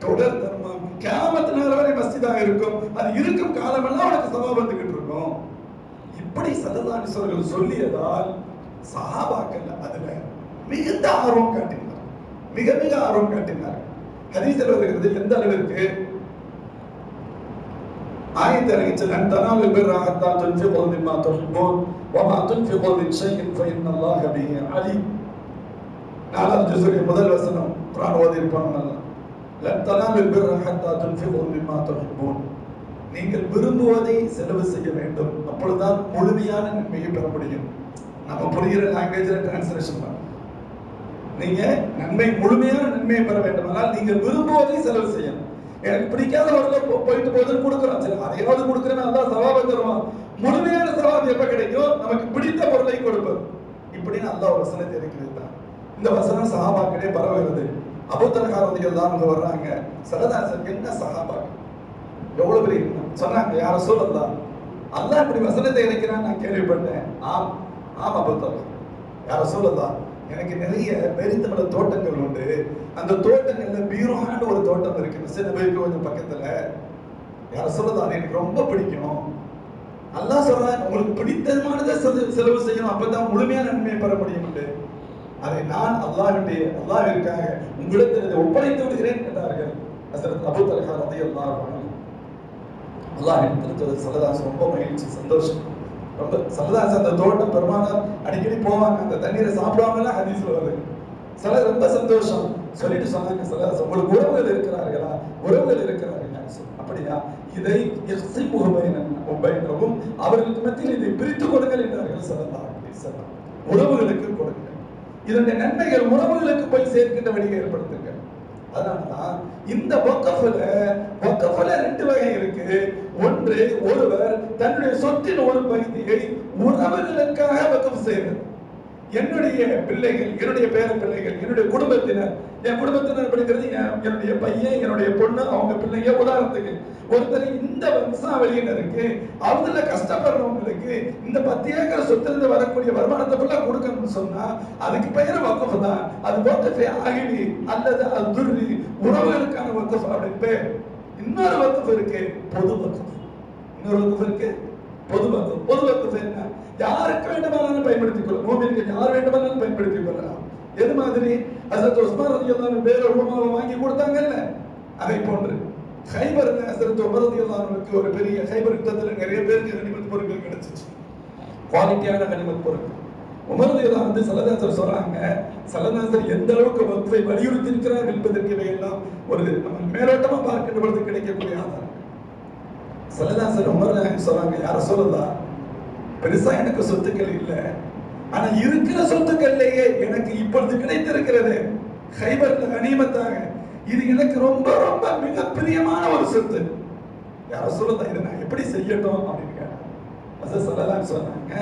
தொடர் தர்மம். கியாமத் நாள் வரை மஸ்ஜிதா இருக்கும், அது இருக்கும் காலமெல்லாம் உனக்கு சவாப் வந்துகிட்டு இருக்கும். இப்படி ஸல்லல்லாஹு அலைஹி வஸல்லம் சொல்லியதால் சஹாபாக்கள் அதுல மிகுந்த ஆர்வம் காட்டினார், மிக மிக ஆர்வம் காட்டினார். ஹதீஸ்ல வருகிறது எந்த அளவிற்கு ஆயத்து இறங்கிச்சு, லன் தனாலுல் பிர்ர ஹத்தா துன்ஃபிகு மிம்மா துஹிப்பூன் வமா துன்ஃபிகு மின் ஷைஇன் ஃபஇன்னல்லாஹ பிஹி அலீம். 4வது ஜுஸுடைய முதல் வசனம் குர்ஆன் ஓதி இருப்பாங்க. லன் தனாலுல் பிர்ர ஹத்தா துன்ஃபிகு மிம்மா துஹிப்பூன், நீங்கள் விரும்புவதை செலவு செய்ய வேண்டும், அப்பொழுதுதான் முழுமையான நன்மையை பெற முடியும். நம்ம புரிகிற லாங்குவேஜ்ல டிரான்ஸ்லேஷன் பண்ண, நீங்க நன்மை முழுமையான நன்மையை பெற வேண்டுமானால் நீங்கள் விரும்புவதை செலவு செய்யணும். எனக்கு பிடிக்காத ஒரு போயிட்டு போதுன்னு கொடுக்குறோம், சரி அதையாவது கொடுக்குறேன், அதான் சவாபை தருவான். முழுமையான சவாப் எப்ப கிடைக்கும்? நமக்கு பிடித்த பொருளை கொடுப்பது. இப்படின்னு அல்லாஹ் ஒரு வசனத்தை இறக்கி வைத்தான். இந்த வசனம் சஹாபாக்களே பரவுகிறது. அபூ தல்ஹா ரலியல்லாஹு அன்ஹு வர்றாங்க, ஸல்லல்லாஹு அலைஹி வஸல்லம் என்ன சஹாபாக்கள் எவ்வளவு பெரிய சொன்னாங்க, யா ரசூலல்லாஹ் அல்லாஹ் இப்படி வசனத்தை இறக்கிறான் நான் கேள்விப்பட்டேன். ஆம் ஆம் அபூ தல்ஹா, யா ரசூலல்லாஹ் எனக்கு நிறைய பெரித்தமல தோட்டங்கள் உண்டு, அந்த தோட்டங்கள்ல பீரோஹான்னு ஒரு தோட்டம் இருக்கு மஸ்ஜித் நபவிக்கு கொஞ்சம் பக்கத்துல, யா ரசூலல்லாஹ் எனக்கு ரொம்ப பிடிக்கும். அல்லாஹ் சொல்றான் உங்களுக்கு பிடித்தமானதை செலவு செய்யணும், அப்பதான் முழுமையான நன்மையை பெற முடியும். அதை நான் அல்லாஹ்விற்காக உங்களிடத்தில் ஒப்படைத்து விடுகிறேன் என்றார்கள் ஹஸரத் அபூ தல்ஹா ரலியல்லாஹு அன்ஹு. அல்லாஹ்வின் ஸல்லல்லாஹு ரொம்ப மகிழ்ச்சி, சந்தோஷம். ரொம்ப ஸல்லல்லாஹு அந்த தோட்டம் பெருமானார் அடிக்கடி போவாங்க, அந்த தண்ணீரை சாப்பிடுவாங்கலாம் ஹதீஸ்ல வருது. சில ரொம்ப சந்தோஷம் சொல்லிட்டு சொன்னாங்க, ஸல்லல்லாஹு உங்களுக்கு உறவுகள் இருக்கிறார்களா? உறவுகள் இருக்கிறார்கள். அப்படியா? இதை உபயோகம் அவர்களுக்கு மத்தியில் இதை பிரித்து கொடுங்கள் என்றார்கள் ஸல்லல்லாஹு அலைஹி வஸல்லம். உறவுகளுக்கு கொடுங்கள், இதனுடைய நன்மைகள் உறவுகளுக்கு போய் சேர்க்கின்ற வழியை ஏற்படுத்துங்க. அதனாலதான் இந்த வக்ஃப்ல 2 வகை இருக்கு. ஒன்று, ஒருவர் தன்னுடைய சொத்தின் ஒரு பகுதியை உறவுகளுக்காக வக்ஃப் செய்வது. என்னுடைய பிள்ளைகள், என்னுடைய பேர பிள்ளைகள், என்னுடைய குடும்பத்தினர், என் குடும்பத்தினர் படிக்கிறது, என்னுடைய பையன், என்னுடைய பொண்ணு, அவங்க பிள்ளைங்க, உதாரணத்துக்கு ஒருத்தர் இந்த வம்சாவளியினருக்கு அவங்கள கஷ்டப்படுறவங்களுக்கு இந்த 10 ஏக்கர் சொத்திலிருந்து வரக்கூடிய வருமானத்தை ஃபுல்லா கொடுக்கணும்னு சொன்னா அதுக்கு பெயர் வக்ஃப் தான். அது வக்ஃபே ஆகிவி அல்லது அது துர்ரி, உறவுகளுக்கான வக்ஃப் அப்படின்னு பேர். இன்னொரு வக்ஃப் இருக்கு, பொது வக்ஃப். இன்னொரு வக்ஃப் இருக்கு, பொது வக்ஃப். பொது வக்ஃப் என்ன? யாருக்கு வேண்டுமானாலும் பயன்படுத்திக் கொள்ளலாம், மூமின்கள் யார் வேண்டுமானாலும் பயன்படுத்திக் கொள்ளலாம். எது மாதிரி ஹஸரத் உஸ்மான் ரலியல்லாஹு அன்ஹு பேர் உலமாவை வாங்கி கொடுத்தாங்கல்ல, அதை போன்று கைபர்ல ஹஸரத் உமர் ரலியல்லாஹு அன்ஹுக்கு ஒரு பெரிய கைபர் யுத்தத்துல நிறைய பேருக்கு கனிமத் பொருட்கள் கிடைச்சிச்சு, குவாலிட்டியான கனிமத் பொருட்கள். உமர் ரலியல்லாஹு அன்ஹு ஸல்லல்லாஹு அலைஹி வஸல்லம் சொல்றாங்க, ஸல்லல்லாஹு அலைஹி வஸல்லம் எந்த அளவுக்கு வக்ஃபை வலியுறுத்தி இருக்கிறார் என்பதற்கு இவையெல்லாம் ஒரு நம்ம மேலோட்டமா பார்க்கின்ற பொழுது கிடைக்கக்கூடிய ஆதாரம். ஸல்லல்லாஹு அலைஹி வஸல்லம் உமர் ரலியல்லாஹு அன்ஹு சொல்றாங்க, யா ரசூலல்லாஹ் பெருசா எனக்கு சொத்துக்கள் இல்ல, ஆனா இருக்கிற சொத்துக்கள்லயே எனக்கு இப்பொழுது கிடைத்திருக்கிறது கைபர்ல கனிமத்தாக, இது எனக்கு ரொம்ப ரொம்ப மிக பிரியமான ஒரு சொத்து. யார சொல்லுதா இதை நான் எப்படி செய்யட்டும் அப்படின்னு கேட்டாங்க. சொன்னாங்க,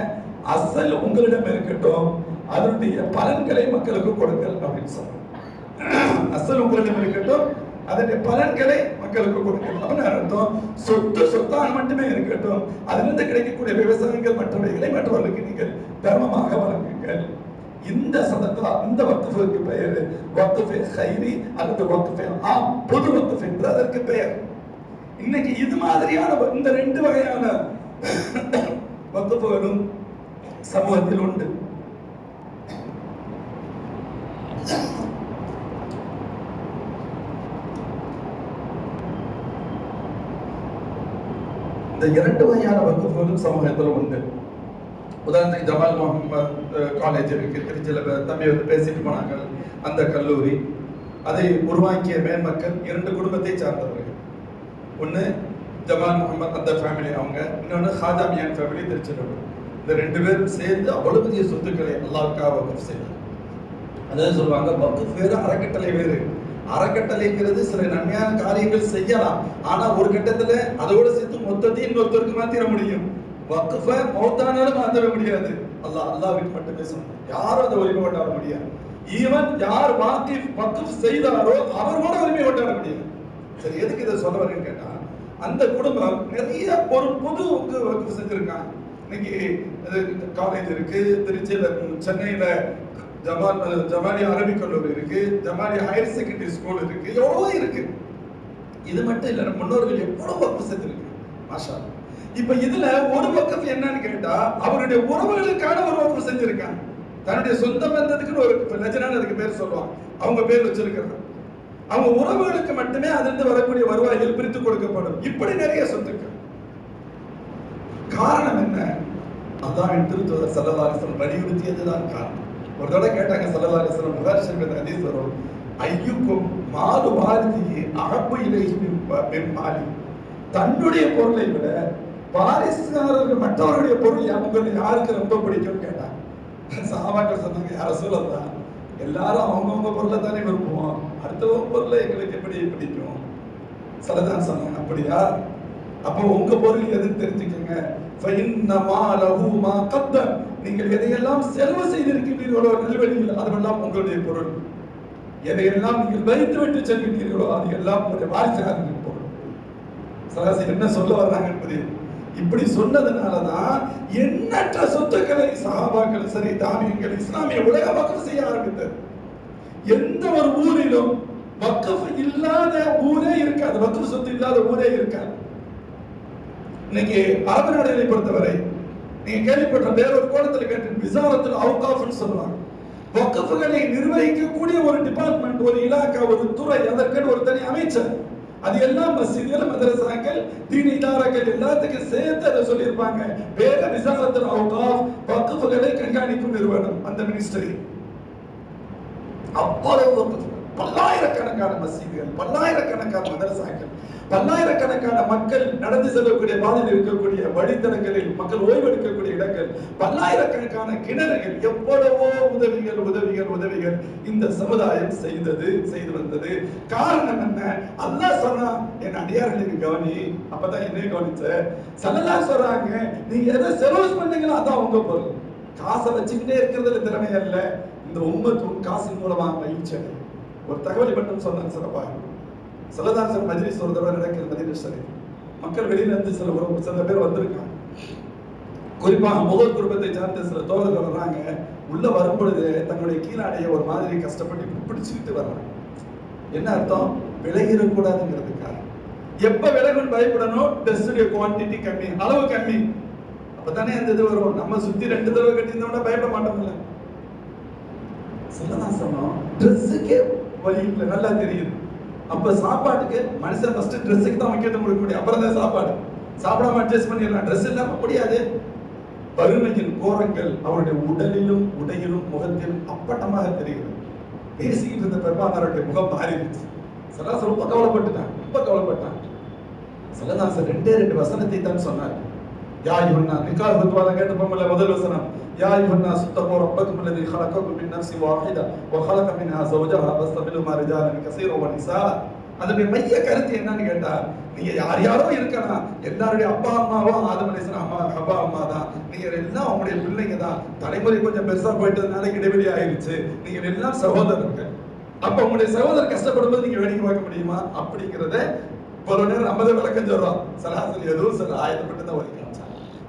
அசல் உங்களிடம் இருக்கட்டும், அதனுடைய பலன்களை மக்களுக்கு கொடுங்கள் அப்படின்னு சொன்னாங்க. அசல் உங்களிடம் இருக்கட்டும், அதனுடைய பலன்களை மக்களுக்கு கொடுக்கணும் அப்படின்னு அர்த்தம். சொத்தாக மட்டுமே இருக்கட்டும், அதிலிருந்து கிடைக்கக்கூடிய விவசாயங்கள் மற்றவைகளை மற்றவர்களுக்கு நீங்கள் தர்மமாக வழங்குங்கள். இந்த சதகா, இந்த வக்ஃபுக்கு பெயர் வக்ஃபே கைரி அல்லது வக்ஃபே ஆம், பொது வக்ஃப் என்று அதற்கு பெயர். இன்னைக்கு இது மாதிரியான இந்த 2 வகையான வக்ஃபுகளும் சமூகத்தில் உண்டு. இந்த 2 வகையான வக்ஃபுகளும் சமூகத்தில் உண்டு. உதாரணத்துக்கு ஜமால் முகமது காலேஜ் இருக்கு திருச்சியில, தம்பி வந்து பேசிட்டு போனாங்க. அந்த கல்லூரி அதை உருவாக்கிய மேன்மக்கள் 2 குடும்பத்தை சார்ந்தவர்கள். ஒன்று ஜமால் முகமது அந்த ஃபேமிலி அவங்க, இன்னொன்று ஹாஜா மியான் ஃபேமிலி திருச்சியில். இந்த 2 பேரும் சேர்ந்து அவ்வளவு பெரிய சொத்துக்களை அல்லாஹ்வுக்காக வக்ஃப் செய்தார். அதாவது சொல்லுவாங்க, வக்ஃப் வேறு அறக்கட்டளை வேறு. அறக்கட்டளைங்கிறது சில நன்மையான காரியங்கள் செய்யலாம், ஆனா ஒரு கட்டத்துல அதோட சேர்த்து மொத்தத்தையும் இன்னொருத்தருக்கு மாத்திர முடியும். வக்ஃப மௌத்தானாலும் மாற்றவே முடியாது. அல்லாஹ்வுக்கு மட்டுமே சொந்தம், யாரும் அதை உரிமை கொண்டாட முடியாது. ஈவன் யார் வக்ஃப் செய்தாரோ அவர் கூட உரிமை கொண்டாட முடியாது. சரி, எதுக்கு இதை சொல்ல வரேன்னு கேட்டா, அந்த குடும்பம் நிறைய பொது வக்ஃப் செஞ்சிருக்காங்க. இன்னைக்கு காலேஜ் இருக்கு திருச்சியில, சென்னையில ஜமாலியா அரபிக் கல்லூரி இருக்கு, ஜமாலியா ஹையர் செகண்டரி ஸ்கூல் இருக்கு, எவ்வளவோ இருக்கு. இது மட்டும் இல்ல, முன்னோர்கள் எவ்வளவு வக்ஃப் செஞ்சிருக்கு, மாஷா அல்லாஹ். இப்ப இதுல ஒரு வக்ஃப் என்னன்னு கேட்டா, அவருடைய உறவுகளுக்கான ஒரு வக்ஃப் செஞ்சிருக்காங்க. தன்னுடைய சொந்த பந்தத்துக்குன்னு ஒரு லஜனான்னு அதுக்கு பேர் சொல்லுவாங்க, அவங்க பேர் வச்சிருக்கிறது. அவங்க உறவுகளுக்கு மட்டுமே அதிலிருந்து வரக்கூடிய வருவாய்கள் பிரித்து கொடுக்கப்படும். இப்படி நிறைய சொத்துக்கள். காரணம் என்ன? அல்லாஹ்வின் திருத்தூதர் ஸல்லல்லாஹு அலைஹி வஸல்லம் வலியுறுத்தியதுதான் காரணம். ஒரு தடவை கேட்டாங்க ஸல்லல்லாஹு அலைஹி வஸல்லம், புகாரி ஷரீஃபில் ஹதீஸ் வரும், ஐயுக்கும் மாலு வாரிதிஹி அஹப்பு இலைஹி மின் மாலி. தன்னுடைய பொருளை விட வாரிசுதாரர்கள் மற்றவருடைய பொருள் யாருக்கு ரொம்ப பிடிக்கும் கேட்டாங்க. சஹாபாக்கள் சொன்னாங்க, யா ரசூலல்லாஹ், எல்லாரும் அவங்கவுங்க பொருளை தானே விரும்புவோம், அடுத்தவங்க பொருளை எங்களுக்கு எப்படி பிடிக்கும்? சலதான் சொன்னாங்க, அப்படியா? அப்போ உங்க பொருள் எதுன்னு தெரிஞ்சுக்கங்க. நீங்கள் எதையெல்லாம் செலவு செய்திருக்கிறீர்களோ நல்வழியில், அதுவெல்லாம் உங்களுடைய பொருள். எதையெல்லாம் நீங்கள் வைத்து விட்டு செல்கிறீர்களோ அது எல்லாம் உங்களுடைய வாரிசுகாரர்களின் பொருள். சராசரி என்ன சொல்ல வர்றாங்க என்பது இப்படி சொன்னதுனாலதான் எண்ணற்ற சொத்துக்களை சஹாபாக்கள் சரி, தாபியீன்கள், இஸ்லாமிய உலக வக்ஃப் செய்ய ஆரம்பித்தது. எந்த ஒரு ஊரிலும் வக்ஃப் இல்லாத ஊரே இருக்காது, வக்ஃப் சொத்து இல்லாத ஊரே இருக்காது. இன்னைக்கு அரபு நாடுகளை பொறுத்தவரை நீங்க கேள்விப்பட்ட வேறொரு கோணத்தில் கேட்டு விசாரத்தில் அவுகாஃப்னு சொல்லுவாங்க. வக்ஃப்களை நிர்வகிக்கக்கூடிய ஒரு டிபார்ட்மெண்ட், ஒரு இலாக்கா, ஒரு துறை, அதற்கு ஒரு தனி அமைச்சர். அது எல்லாம் மஸ்ஜிதுகள், மதரசாக்கள், தீன் இதாராக்கள் எல்லாத்துக்கும் சேர்த்து அதை சொல்லியிருப்பாங்க. வேற விசாரத்தில் அவுகாஃப் வக்ஃப்களை கண்காணிக்கும் நிறுவனம், அந்த மினிஸ்ட்ரி. அவ்வளவு பல்லாயிரக்கணக்கான மஸ்ஜிதுகள், பல்லாயிரக்கணக்கான மதரசாக்கள், பல்லாயிரக்கணக்கான மக்கள் நடந்து செல்லக்கூடிய பாதையில் இருக்கக்கூடிய வழித்தடங்களில் மக்கள் ஓய்வெடுக்கக்கூடிய இடங்கள், பல்லாயிரக்கணக்கான கிணறுகள், எவ்வளவோ உதவிகள் இந்த சமுதாயம் செய்து வந்தது. காரணம் என்ன? அல்லாஹ் சொன்னா, என் அடியார்களுக்கு கவனி, அப்பதான் என்ன கவனிச்ச. ஸல்லல்லாஹு சொல்றாங்க, நீங்க எதை செலவு பண்ணீங்களோ அதான் உங்க பொருள். காசை வச்சுக்கிட்டே இருக்கிறதுல திறமை அல்ல, இந்த உம்மத்தும் காசின் மூலமா மகிழ்ச்சி. ஒரு தகவலை மட்டும் சொன்னாங்க சிறப்பாக. ஸல்லல்லாஹு மஜ்லிஸ் ஒரு தடவை நடக்கிறது மதீனா ஷரீஃப். மக்கள் வெளியில இருந்து சில பேர் வந்திருக்காங்க. குறிப்பாக முதல் குடும்பத்தை சார்ந்த சில தோழர்கள் வர்றாங்க. உள்ள வரும் பொழுது தங்களுடைய கீழாடைய ஒரு மாதிரி கஷ்டப்பட்டு பிடிச்சுக்கிட்டு வர்றாங்க. என்ன அர்த்தம்? விலகிடக்கூடாதுங்கிறதுக்காக. எப்ப விலகுன்னு பயப்படணும்? டெஸ்டுடைய குவான்டிட்டி கம்மி, அளவு கம்மி, அப்பதானே அந்த இது வரும். நம்ம சுத்தி 2 தடவை கட்டியிருந்தோம்னா பயப்பட மாட்டோம்ல. சொல்லதான் சொன்னோம், ட்ரெஸ்ஸுக்கே வழி இல்லை, நல்லா தெரியுது. அப்ப சாப்பாட்டுக்கு மனுஷன் ஃபர்ஸ்ட் ட்ரெஸ்ஸுக்கு தான் முக்கியத்துவம் கொடுக்க முடியும், அப்புறம் தான் சாப்பாடு. சாப்பிடாம அட்ஜஸ்ட் பண்ணிடலாம், ட்ரெஸ் இல்லாம முடியாது. வறுமையின் கோரங்கள் அவருடைய உடலிலும் உடையிலும் முகத்திலும் அப்பட்டமாக தெரிகிறது. பேசிக்கிட்டு இருந்த பெருமானாருடைய முகம் மாறிடுச்சு. சராசரி ரொம்ப கவலைப்பட்டான். ஸல்லல்லாஹு 2 வசனத்தை தான் சொன்னார். யா அய்யுஹன்னா, நிக்காஹ் ஃபத்வால கேட்டப்போம்ல முதல் வசனம், யா அய்யுஹன்னா சுத்தகூ ரப்பக்கும் அல்லதி خلقكم من نفس واحده وخلق منها زوجها وبث منهما رجالا كثيرا ونساء. அதனுடைய மைய கருத்து என்னன்னு கேட்டா, நீங்க யாரோ இருக்கலாம், எல்லாருடைய அப்பா அம்மாவும் ஆதம் அலைஹிஸ்ஸலாம் அப்பா அம்மா தான், நீங்க எல்லாம் அவங்களுடைய பிள்ளைங்க தான். தலைமுறை கொஞ்சம் பெருசா போயிட்டதுனால இடைவெளி ஆயிடுச்சு, நீங்க எல்லாம் சகோதரர்கள். அப்ப உங்களுடைய சகோதரர் கஷ்டப்படும் போது நீங்க வேடிக்கை பார்க்க முடியுமா? அப்படிங்கிறத ஒரு நேரம் நம்ம தான் விளக்கம் சொல்றோம். சராசரி எதுவும் சில ஆயத்தப்பட்டு தான் வரைக்கும்.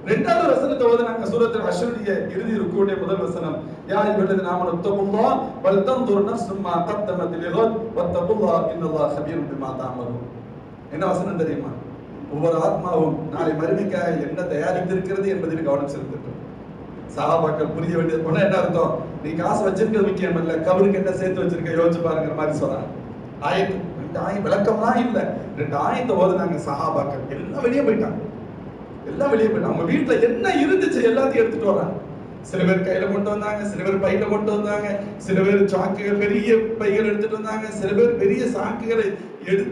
2வது வசனத்தை ஓதுனாங்க சூரத்துல் ஹஷ்ருடைய இறுதி ருக்குவுடைய முதல் வசனம், யா அய்யுஹல்லதீன ஆமனு தக்குல்லாஹ் வல் தன்துர் நஃப்ஸும் மா கத்தமத் லிகத் வத்தகுல்லாஹ் இன்னல்லாஹ் கபீரும் பிமா தஅமலூன். என்ன வசனம் தெரியுமா? ஒவ்வொரு ஆத்மாவும் நாளை மறுமைக்காக என்ன தயாரித்திருக்கிறது என்பதில் கவனம் செலுத்தட்டும். சஹாபாக்கள் புரிய வேண்டியது போனா என்ன அர்த்தம்? நீ காசு வச்சிருக்கிறது முக்கியம் இல்ல, கபருக்கு என்ன சேர்த்து வச்சிருக்க யோசிச்சு பாருங்கிற மாதிரி சொல்றாங்க. ஆயத்து 2 ஆயத்து விளக்கம்லாம் இல்ல, 2 ஆயத்தை ஓதுனாங்க சஹாபாக்கள். எல்லாம் வெளியே போயிட்டாங்க. அவங்க வீட்டுல என்ன இருந்துச்சு எல்லாத்தையும் எடுத்துட்டு வர்றாங்க. சில பேர் கையில கொண்டு வந்தாங்க, சில பேர் பையில கொண்டு வந்தாங்க, சில பேர் சாக்குகள் பெரிய பைகள் எடுத்துட்டு வந்தாங்க, சில பேர் பெரிய சாக்குகளை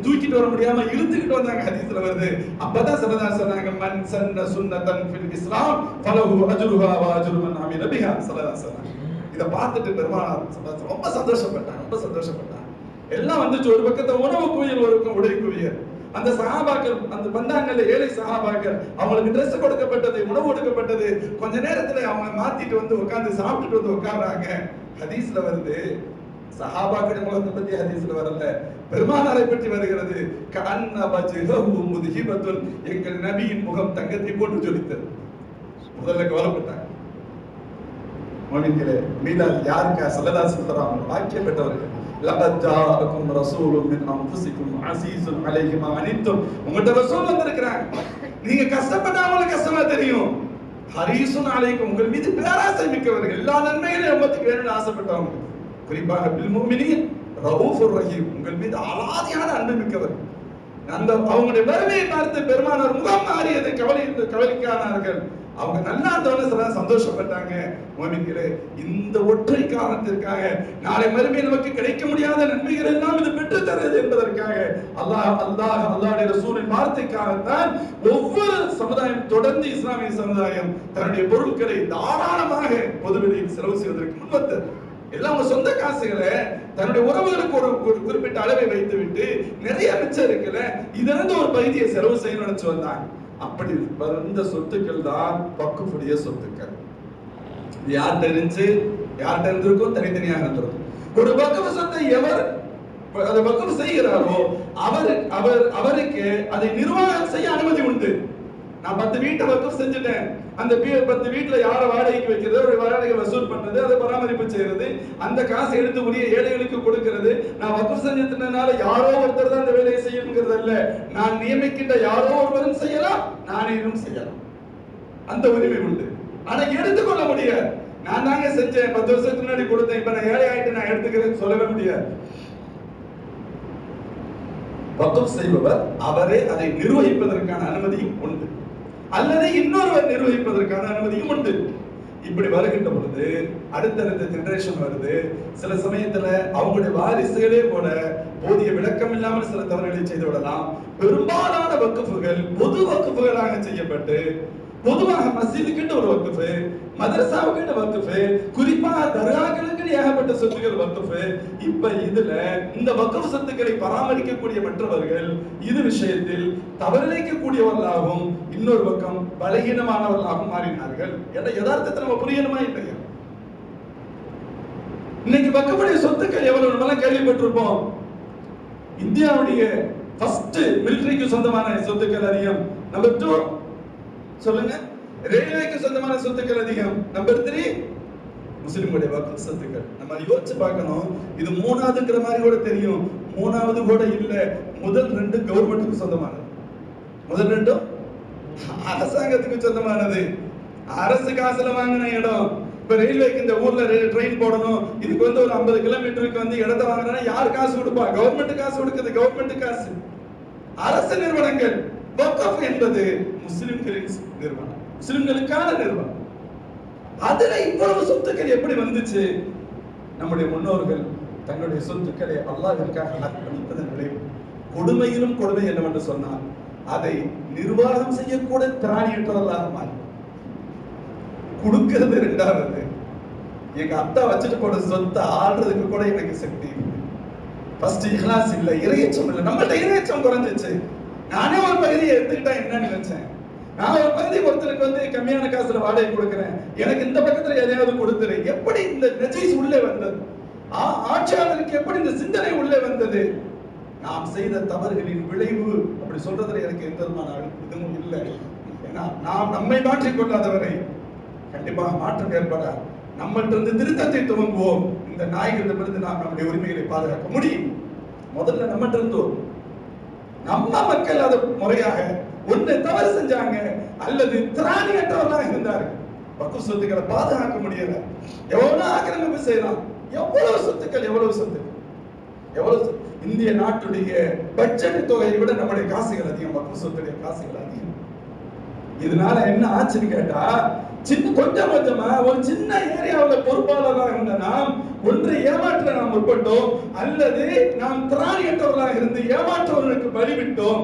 தூக்கிட்டு வர முடியாம இழுத்துக்கிட்டு வந்தாங்க. ஹதீஸ்ல வருது. அப்பதான் ஸல்லல்லாஹு சொன்னாங்க, மன் சன்ன சுன்னதன் ஃபில் இஸ்லாம் ஃபலஹு அஜ்ருஹா வ அஜ்ரு மன் அமில பிஹா. ஸல்லல்லாஹு சொன்னாங்க. இத பார்த்துட்டு பெருமானார் ரொம்ப சந்தோஷப்பட்டாங்க. எல்லாம் வந்துச்சு. ஒரு பக்கத்துல உணவு குவியல், ஒரு உடை குவியல். அந்த சஹாபாக்கள் அந்த வந்தாங்கல்ல, ஏழை சஹாபாக்கள், அவங்களுக்கு ட்ரெஸ் கொடுக்கப்பட்டது, உணவு கொடுக்கப்பட்டது. கொஞ்ச நேரத்துல அவங்க மாத்திட்டு வந்து உட்கார்ந்து சாப்பிட்டுட்டு வந்து உட்கார்றாங்க. ஹதீஸ்ல வருது, சஹாபாக்கள் முகத்தை பத்தி ஹதீஸ்ல வரல, பெருமானாரை பற்றி வருகிறது. கஅன்ன வஜ்ஹஹு முத்ஹிபத்துன், எங்கள் நபியின் முகம் தங்கத்தை போட்டு ஜொலித்தது. முதல்ல கவலைப்பட்டாங்க. மோனிங்களே, மீலாத் யாருக்கா? ஸல்லல்லாஹு அலைஹி வஸல்லம் வாக்கியம் பெற்றவர்கள். லகத் ஜாஅக்கும் ரசூலுன் மின் அன்ஃபுசிக்கும் அஸீஸுன் அலைஹி மா அனித்தும். உங்கள்ட்ட ரசூல் வந்திருக்காங்க, நீங்க கஷ்டப்பட்டா உங்களுக்கு கஷ்டமா தெரியும். ஹரீஸுன் அலைக்கும், உங்கள் மீது பேராசை மிக்கவர்கள், எல்லா நன்மைகளையும் உம்மத்துக்கு வேணும்னு ஆசைப்பட்டவங்க. குறிப்பாக பில் முஃமினீன் ரഊஃபுர் ரஹீம், உங்கள் மீது அலாதியான அன்பு மிக்கவர். அந்த அவங்களுடைய வறுமையை பார்த்து பெருமானார் முகம் மாறியது, கவலைக்கானார்கள். அவங்க நல்லா இருந்தவங்க சந்தோஷப்பட்டாங்க. மோமின்களே, இந்த ஒற்றை காரணத்திற்காக நாளை மறுமையில் நமக்கு கிடைக்க முடியாத நன்மைகள் எல்லாம் இது பெற்று தருது என்பதற்காக அல்லாஹ்வுடைய ரசூலின் வார்த்தைக்காகத்தான் ஒவ்வொரு சமுதாயம், தொடர்ந்து இஸ்லாமிய சமுதாயம் தன்னுடைய பொருட்களை தாராளமாக பொதுவெளியில் செலவு செய்வதற்கு முன்வந்தது. எல்லாம் அவங்க சொந்த காசுகளை தன்னுடைய உறவுகளுக்கு ஒரு குறிப்பிட்ட அளவை வைத்து விட்டு நிறைய மிச்சம் இருக்குல்ல, இதுல இருந்து ஒரு பகுதியை செலவு செய்ய நினைச்சு வந்தாங்க. அப்படி வந்த சொத்துக்கள் தான் வக்ஃபுடைய சொத்துக்கள். யார்கிட்ட இருந்திருக்கும்? தனித்தனியாக இருந்திருக்கும். ஒரு வக்ஃப் சொத்தை எவர் அதை வக்ஃப் செய்கிறாரோ அவருக்கு அதை நிர்வாகம் செய்ய அனுமதி உண்டு. நான் 10 வீட்டை வக்ஃப் செஞ்சுட்டேன், அந்த 10 வீட்டுல யார வாடகைக்கு வைக்கிறது, ஒரு வாடகை வசூல் பண்றது, அதை பராமரிப்பு செய்யறது, அந்த காசை எடுத்து உரிய ஏழைகளுக்கு கொடுக்கிறது. நான் வக்ஃப் செஞ்சதுனால யாரோ ஒருத்தர் தான் அந்த வேலையை செய்யணுங்கிறது அல்ல, நான் நியமிக்கின்ற யாரோ ஒருவரும் செய்யலாம், நானேனும் செய்யலாம். அந்த உரிமை உண்டு. ஆனா எடுத்துக்கொள்ள முடியாது. நான் தாங்க செஞ்சேன், 10 வருஷத்துக்கு முன்னாடி கொடுத்தேன், இப்ப நான் ஏழை ஆயிட்டு நான் எடுத்துக்கிறேன்னு சொல்லவே முடியாது. வக்ஃப் செய்பவர் அவரே அதை நிர்வகிப்பதற்கான அனுமதியும் உண்டு, அல்லது இன்னொருவர் நிர்வகிப்பதற்கான அனுமதியும் உண்டு. இப்படி வருகின்ற பொழுது அடுத்தடுத்த ஜெனரேஷன் வருது. சில சமயத்துல அவங்களுடைய வாரிசுகளே கூட போதிய விளக்கம் இல்லாமல் சில தவறுகளை செய்து விடலாம். பெரும்பாலான வக்ஃபுகள் பொது வக்ஃபுகளாக செய்யப்பட்டு, பொதுவாக மஸ்ஜிதுக்கு ஒரு வக்ஃப், மதரசாவுக்கு வக்ஃப், குறிப்பாக தர்காக்களுக்கு ஏகப்பட்ட சொத்துக்கள் வக்ஃப். இப்ப இதுல இந்த வக்ஃப் சொத்துக்களை பராமரிக்கக்கூடிய மற்றவர்கள் இது விஷயத்தில் தவறிழைக்கக்கூடியவர்களாகவும் இன்னொரு பக்கம் பலகீனமானவர்களாகவும் மாறினார்கள். யதார்த்தத்தை நம்ம புரியணுமா இல்லையா? இன்னைக்கு வக்ஃபுடைய சொத்துக்கள் எவ்வளவு நம்ம கேள்விப்பட்டிருப்போம். இந்தியாவுடைய ஃபர்ஸ்ட் மிலிட்டரிக்கு சொந்தமான சொத்துக்கள் அதிகம். நம்பர் 2 சொல்லுங்க, ரயில்வேக்கு சொந்தமான சொத்துக்கள் அதிகம். நம்பர் 3 முஸ்லிம்களுடைய வக்ஃப் சொத்துக்கள். நம்ம யோசிச்சு பார்க்கணும். இது 3ஆவதுங்கிற மாதிரி கூட தெரியும், 3ஆவது கூட இல்ல. முதல் 2 கவர்மெண்ட்டுக்கு சொந்தமானது, முதல் 2 அரசாங்கத்துக்கு சொந்தமானது, அரசு காசுல வாங்கின இடம். இப்ப ரயில்வேக்கு இந்த ஊர்ல ட்ரெயின் போடணும், இதுக்கு ஒரு 50 கிலோமீட்டருக்கு இடத்தை வாங்கினா யார் காசு கொடுப்பா? கவர்மெண்ட் காசு கொடுக்குது, கவர்மெண்ட் காசு. அரசு நிறுவனங்கள். வக்ஃப் என்பது முஸ்லிம்களின் நிறுவனம், முஸ்லிம்களுக்கான நிறுவனம். அதுல இவ்வளவு சொத்துக்கள் எப்படி வந்துச்சு? நம்முடைய முன்னோர்கள் தங்களுடைய சொத்துக்களை அல்லாஹ்விற்காக அர்ப்பணிப்பதன் விளைவு. கொடுமையிலும் கொடுமை என்னவென்று சொன்னால், அதை நிர்வாகம் செய்யக்கூட திராணியற்றவர்களாக மாறி கொடுக்கிறது 2வது. எங்க அத்தா வச்சுட்டு போன சொத்தை ஆடுறதுக்கு கூட எனக்கு சக்தி இல்லை. ஃபர்ஸ்ட் இஹ்லாஸ் இல்ல, இறையச்சம் இல்ல. நம்மள்ட்ட இறையச்சம் குறைஞ்சிச்சு. நானே ஒரு பகுதியை எடுத்துக்கிட்டா என்ன நினைச்சேன், நான் ஒரு பகுதி ஒருத்தருக்கு கம்மியான காசுல வாடகை கொடுக்கிறேன், எனக்கு இந்த பக்கத்துல எதையாவது கொடுத்துரு. எப்படி இந்த நஜீஸ் உள்ளே வந்தது? ஆட்சியாளருக்கு எப்படி இந்த சிந்தனை உள்ளே வந்தது? நாம் செய்த தவறுகளின் விளைவு. அப்படி சொல்றதுல எனக்கு எந்த விதமான இதுவும் இல்லை. ஏன்னா நாம் நம்மை மாற்றிக் கொள்ளாதவரை கண்டிப்பாக மாற்றம் ஏற்படாது. நம்மள்ட்ட இருந்து திருத்தத்தை துவங்குவோம். இந்த நாய்களிடமிருந்து நாம் நம்முடைய உரிமைகளை பாதுகாக்க முடியும். முதல்ல நம்மகிட்ட இருந்தோம். நம்ம மக்கள் அதை முறையாக ஒன்று தவறு செஞ்சாங்க அல்லது திராணியற்றவர்களாக இருந்தார்கள். வக்ஃப் சொத்துக்களை பாதுகாக்க முடியல. எவ்வளவு ஆக்கிரமிப்பு செய்யலாம், எவ்வளவு சொத்துக்கள், எவ்வளவு இந்திய நாட்டுடைய பட்ஜெட் தொகையை விட நம்முடைய காசுகள் அதிகம், வக்ஃப் சொத்துடைய காசுகள் அதிகம். இதனால என்ன ஆச்சுன்னு கேட்டா, கொஞ்சம் கொஞ்சமா ஒரு சின்ன ஏரியாவில் பொறுப்பாளராக இருந்த நாம் ஒன்று ஏமாற்ற நாம் முற்பட்டோம், அல்லது நாம் திராணியற்றவர்களாக இருந்து ஏமாற்றவர்களுக்கு பலிவிட்டோம்.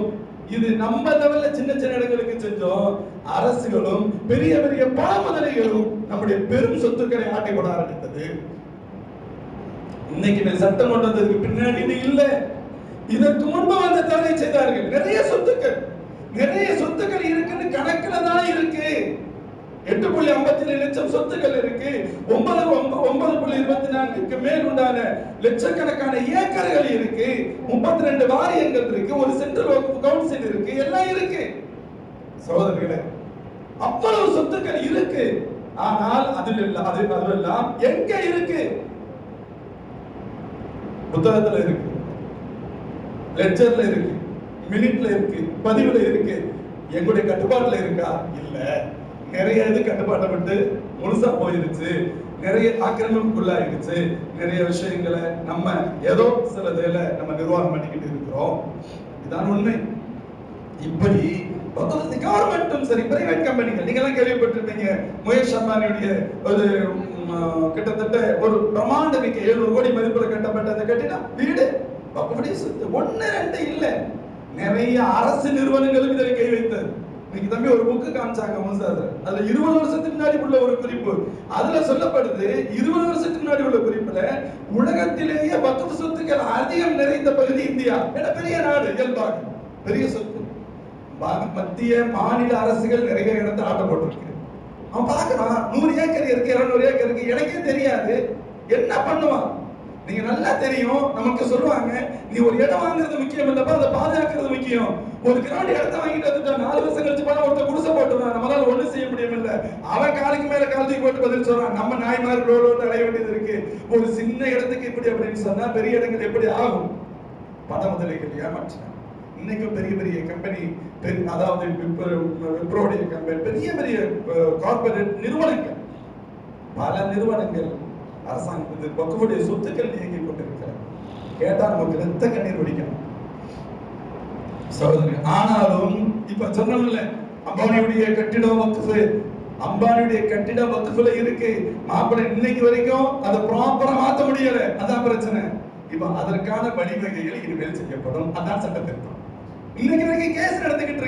இது நம்ம லெவல்ல சின்ன சின்ன இடங்களுக்கு செஞ்சோம். அரசுகளும் பெரிய பெரிய பண முதலைகளும் நம்முடைய பெரும் சொத்துக்களை ஆட்டி போட ஆரம்பித்தது. இன்னைக்கு சட்டம் கொண்டு வந்ததுக்கு பின்னாடி இது இல்ல, இதற்கு முன்பு வந்து தவறை செய்தார்கள். நிறைய சொத்துக்கள் இருக்குன்னு கணக்குல தான் இருக்கு. 8.57 லட்சம் சொத்துக்கள் இருக்கு. 9.24க்கு மேல் உண்டான லட்சக்கணக்கான ஏக்கர்கள் இருக்கு. 32 வாரியங்கள் இருக்கு. ஒரு சென்ட்ரல் வக்ஃப் கவுன்சில் இருக்கு. எல்லாம் இருக்கு சகோதரர்களே. அவ்வளவு சொத்துக்கள் இருக்கு. ஆனால் அதெல்லாம் எங்க இருக்கு? புத்தகத்துல இருக்கு, லெட்ஜர்ல இருக்கு, மினிட்ல இருக்கு, பதிவுல இருக்கு. எங்களுடைய கட்டுப்பாட்டுல இருக்கா? இல்ல. நிறைய இது கட்டுப்பாட்டப்பட்டு முழுசா போயிருச்சு, நிறைய ஆக்கிரமிப்புக்குள்ளாயிருச்சு. நிறைய விஷயங்களை நம்ம ஏதோ சில வேல நம்ம நிர்வாகம் பண்ணிக்கிட்டு இருக்கிறோம். இதான் உண்மை. இப்படி கவர்மெண்ட்டும் சரி, பிரைவேட் கம்பெனிகள், நீங்க எல்லாம் கேள்விப்பட்டிருப்பீங்க. முகேஷ் அம்பானியுடைய ஒரு கிட்டத்தட்ட ஒரு பிரமாண்ட மிக்க 700 கோடி மதிப்புல கட்டப்பட்ட அந்த கட்டிடம் வீடு அப்படியே சொத்து 1-2 இல்ல, நிறைய அரசு நிறுவனங்களுக்கு இதில் கை வைத்தது. இன்னைக்கு தம்பி ஒரு புக்கு காமிச்சாங்க மூசாது. அதுல 20 வருஷத்துக்கு முன்னாடி உள்ள ஒரு குறிப்பு. அதுல சொல்லப்படுது, 20 வருஷத்துக்கு முன்னாடி உள்ள குறிப்புல உலகத்திலேயே வக்ஃப் சொத்துக்கள் அதிகம் நிறைந்த பகுதி இந்தியா. பெரிய நாடு, இயல்பாக பெரிய சொத்து. மத்திய மாநில அரசுகள் நிறைய இடத்தை ஆட்ட போட்டிருக்கு. அவன் பாக்குறான், 100 ஏக்கர் இருக்கு, 200 ஏக்கர் இருக்கு, எனக்கே தெரியாது, என்ன பண்ணுவான்? நீங்க நல்லா தெரியும், நமக்கு சொல்லுவாங்க, நீ ஒரு இடம் வாங்குறது முக்கியம் இல்லப்பா, அதை பாதுகாக்கிறது முக்கியம். ஒரு கிரவுண்ட் இடத்தை வாங்கிட்டு வந்துட்டா 4 வருஷம் கழிச்சு போனா ஒருத்தர் குடிசை போட்டுருவான், நம்மளால ஒண்ணும் செய்ய முடியும் இல்ல. அவன் காலுக்கு மேல கால் தூக்கி போட்டு பதில் சொல்றான். நம்ம நாய்மார்களோடு அடைய வேண்டியது இருக்கு. ஒரு சின்ன இடத்துக்கு இப்படி அப்படின்னு சொன்னா பெரிய இடங்கள் எப்படி ஆகும்? பண முதலைகள் ஏமாற்ற. இன்னைக்கும் பெரிய பெரிய கம்பெனி, அதாவது விப்ரோடைய கம்பெனி, பெரிய பெரிய கார்பரேட் நிறுவனங்கள், பல நிறுவனங்கள் அரசாங்கத்துக்கு வக்ஃபுடைய சொத்துக்கள் இயங்கிக் கொண்டிருக்கிறார். கேட்டா நமக்கு ரத்த கண்ணீர் வடிக்கணும் சகோதரி. ஆனாலும் இப்ப சொன்னோம்ல, அம்பானியுடைய கட்டிடம் வக்ஃப், அம்பானியுடைய கட்டிடம் வக்ஃப்ல இருக்கு. மாப்பிள்ளை இன்னைக்கு வரைக்கும் அதை ப்ராப்பரா மாத்த முடியல, அதான் பிரச்சனை. இப்ப அதற்கான வழிவகைகள் இனிமேல் செய்யப்படும். அதான் சட்ட திருத்தம். இன்னைக்கு வரைக்கும் கேஸ் நடந்துகிட்டு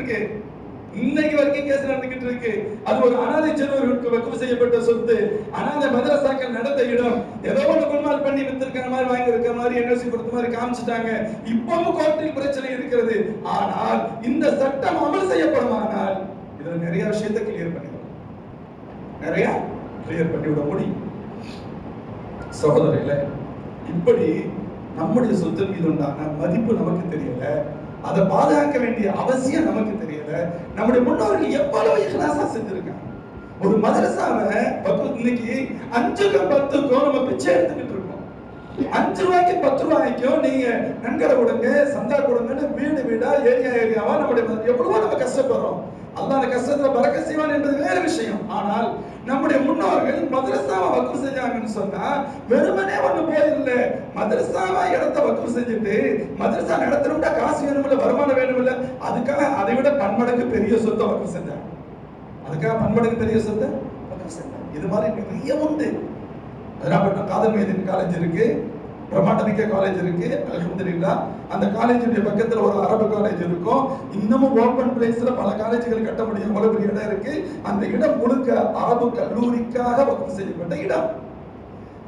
இருக்கு. அது ஒரு அனாதை சிறுவர்களுக்கு வக்ஃப் செய்யப்பட்ட சொத்து. அனாதை மதரசாக்கள் நடந்த இடம். ஏதோ ஒரு குல்மால் பண்ணி வித்திருக்கிற மாதிரி, வாங்கி இருக்கிற மாதிரி, என்ஓசி கொடுத்த மாதிரி காமிச்சிட்டாங்க. இப்பவும் கோர்ட்டில் பிரச்சனை இருக்கிறது. ஆனால் இந்த சட்டம் அமல் செய்யப்படுமானால் இதுல நிறைய விஷயத்தை கிளியர் பண்ணிவிட முடியும் சகோதரர்களே. இப்படி நம்முடைய சொத்து மீது உண்டான மதிப்பு நமக்கு தெரியல, அதை பாதுகாக்க வேண்டிய அவசியம் நமக்கு தெரியல. நம்முடைய முன்னோர்கள் எவ்வளவு இஹ்லாஸா செஞ்சிருக்காங்க. ஒரு மதரசாவை இன்னைக்கு 5க்கும் 10க்கும் நம்ம பிச்சை எடுத்துக்கிட்டு இருக்கோம். 5 ரூபாய்க்கு 10 ரூபாய்க்கும் நீங்க நன்கடை கொடுங்க, சந்தா கொடுங்கன்னு வீடு வீடா, ஏரியாவா நம்முடைய எவ்வளவோ நம்ம கஷ்டப்படுறோம். அல்லாஹ் அந்த கஷ்டத்துல பரக்கத் செய்வான் என்பது வேற விஷயம். ஆனால் நம்முடைய முன்னோர்கள் மதரசாவை வக்ஃப் செஞ்சாங்கன்னு சொன்னா வெறுமனே ஒண்ணு போயிடல. மதரசாவா இடத்தை வக்ஃப் செஞ்சுட்டு மதரசா நடத்தணும்னா காசு வேணும்ல, வருமானம் வேணும்ல, அதுக்காக அதை விட பன்மடங்கு பெரிய சொத்தை வக்ஃப் செஞ்சாங்க. இது மாதிரி நிறைய உண்டு. அதனால காதல் மைதீன் காலேஜ் இருக்கு, பிரமாண்டமிக்க காலேஜ் இருக்கு, அல்ஹம்துலில்லாஹ். அந்த காலேஜுடைய பக்கத்துல ஒரு அரபு காலேஜ் இருக்கும். இன்னமும் ஓபன் பிளேஸ்ல பல காலேஜ்கள் கட்ட முடியும், அவ்வளவு பெரிய இடம் இருக்கு. அந்த இடம் முழுக்க அரபு கல்லூரிக்காக வக்ஃப் செய்யப்பட்ட இடம்.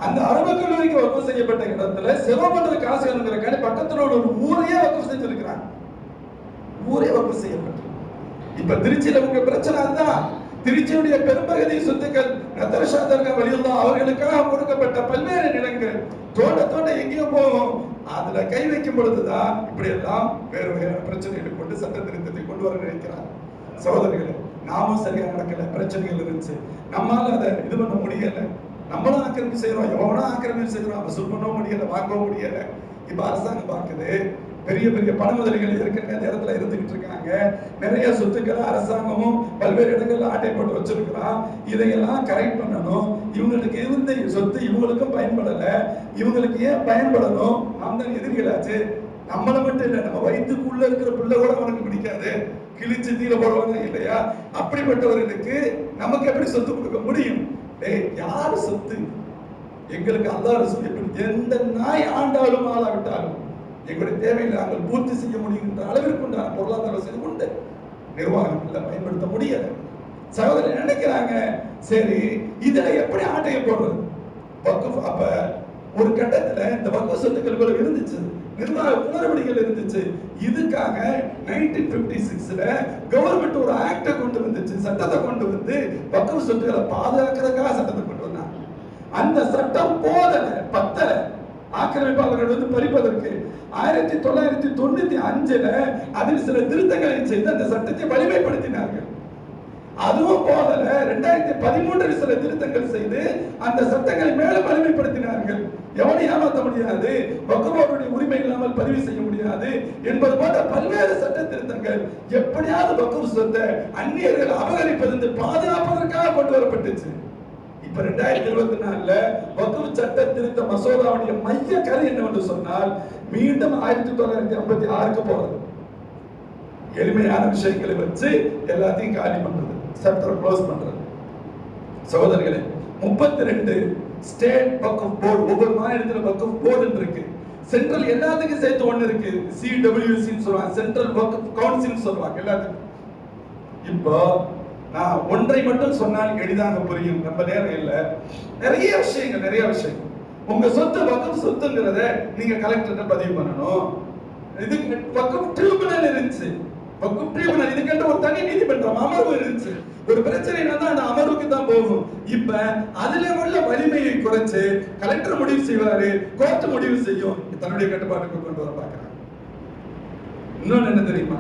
அந்த அரபு கல்லூரிக்கு வக்ஃப் செய்யப்பட்ட இடத்துல செலவு பண்றது காசு வேணுங்கிறக்காண்டி பக்கத்துல ஒரு ஊரையே வக்ஃப் செஞ்சிருக்கிறாங்க. ஊரே வக்ஃப் செய்யப்பட்டு. இப்ப திருச்சியில உங்க பிரச்சனை அதுதான். திருச்சியுடைய பெரும்பகுதி சொத்துக்கள் நதர்ஷா தர்கா வலியுல்லாஹ் அவர்களுக்காக கொடுக்கப்பட்ட பல்வேறு நிலங்கள் தோண்ட எங்கேயோ போகும். அதுல கை வைக்கும் பொழுதுதான் இப்படி எல்லாம் வேறு வகையான பிரச்சனைகளை கொண்டு சட்ட திருத்தத்தை கொண்டு வர நினைக்கிறார். சகோதரிகளே, நாமும் சரியா நடக்கல, பிரச்சனைகள் இருந்துச்சு, நம்மளால அதை இது பண்ண முடியல. நம்மளும் ஆக்கிரமிப்பு செய்யறோம், எவ்வளோ ஆக்கிரமிப்பு செய்யறோம், வசூல் பண்ணவும் முடியல, வாங்கவும் முடியல. இப்ப அரசாங்கம் பார்க்குது, பெரிய பெரிய பண முதலிகள் இருக்கிற நேரத்துல இருந்துகிட்டு இருக்காங்க. நிறைய சொத்துக்களை அரசாங்கமும் பல்வேறு இடங்கள்ல ஆட்டை போட்டு வச்சிருக்கிறான். இதையெல்லாம் கரெக்ட் பண்ணணும். இவங்களுக்கு இருந்த சொத்து இவங்களுக்கும் பயன்படல, இவங்களுக்கு ஏன் பயன்படணும்? நாம் தான் எதிரிகளாச்சு. நம்மளை மட்டும் இல்ல, நம்ம வயிற்றுக்குள்ள இருக்கிற பிள்ளை கூட அவனுக்கு பிடிக்காது, கிழிச்சு தீர போடுவாங்க இல்லையா? அப்படிப்பட்டவர்களுக்கு நமக்கு எப்படி சொத்து கொடுக்க முடியும்? யாரு சொத்து? எங்களுக்கு அல்லாஹ் ரசூல் எப்படி எந்த நாய் ஆண்டாலும் ஆளாவிட்டாலும் எங்களுடைய தேவையை நாங்கள் பூர்த்தி செய்ய முடியுன்ற அளவிற்கு உண்டான பொருளாதார வசதி உண்டு. நிர்வாகங்கள்ல பயன்படுத்த முடியல. சகோதரர் நினைக்கிறாங்க, சரி இதுல எப்படி ஆட்டைய போடுறது? வக்ஃப் அப்ப ஒரு கட்டத்துல இந்த வக்ஃப் சொத்துக்கள் இருந்துச்சு, நிர்வாக குளறுபடிகள் இருந்துச்சு. இதுக்காக 1956ல கவர்மெண்ட் ஒரு ஆக்ட கொண்டு வந்துச்சு, சட்டத்தை கொண்டு வந்து வக்ஃப் சொத்துக்களை பாதுகாக்கிறதுக்காக சட்டத்தை கொண்டு வந்தாங்க. அந்த சட்டம் போதல, பத்தல. ஆக்கிரமிப்பாளர்கள் வந்து பறிப்பதற்கு 1995ல அதில் சில திருத்தங்களை செய்து அந்த சட்டத்தை வலிமைப்படுத்தினார்கள். அதுவும் போதல, 2013 சில திருத்தங்கள் செய்து அந்த சட்டங்களை மேலும் வலிமைப்படுத்தினார்கள். எவனையும் ஏமாற்ற முடியாது, வக்ஃபுடைய உரிமை இல்லாமல் பதிவு செய்ய முடியாது என்பது போன்ற பல்வேறு சட்ட திருத்தங்கள் எப்படியாவது வக்ஃப் சொத்தை அந்நியர்கள் அபகரிப்பது பாதுகாப்பதற்காக கொண்டு வரப்பட்டுச்சு. இப்ப 2024ல வக்ஃப் சட்ட திருத்த மசோதாவுடைய மைய கரு என்னவென்று சொன்னால், மீண்டும் 1956க்கு போறது. எளிமையான விஷயங்களை வச்சு எல்லாத்தையும் காலி பண்றது, சட்டம் க்ளோஸ் பண்றது. சகோதரர்களே, 32 ஸ்டேட் வக்ஃப் போர்டு, ஒவ்வொரு மாநிலத்துல வக்ஃப் போர்டு இருக்கு. சென்ட்ரல் எல்லாத்துக்கும் சேர்த்து ஒண்ணு இருக்கு, CWC ன்னு சொல்றாங்க, சென்ட்ரல் வக்ஃப் கவுன்சில் சொல்றாங்க எல்லாத்துக்கும். இப்போ நான் ஒன்றை மட்டும் சொன்னால் எளிதாக புரியும், ரொம்ப நேரம் இல்ல. நிறைய விஷயங்கள். உங்க சொத்து வக்ஃப் சொத்துங்கிறத நீங்க கலெக்டர்கிட்ட பதிவு பண்ணணும். இது வக்ஃப் ட்ரிபியூனல் இருந்துச்சு, வக்ஃப் ட்ரிபியூனல் இதுக்கிட்ட ஒரு தனி நீதிமன்றம் அமர்வு இருந்துச்சு. ஒரு பிரச்சனைனா அந்த அமர்வுக்கு தான் போகும். இப்ப அதுல உள்ள வலிமையை குறைச்சு கலெக்டர் முடிவு செய்வாரு, கோர்ட் முடிவு செய்யும், தன்னுடைய கட்டுப்பாட்டுக்கு கொண்டு வர பாக்குறாங்க. இன்னொன்னு என்ன தெரியுமா?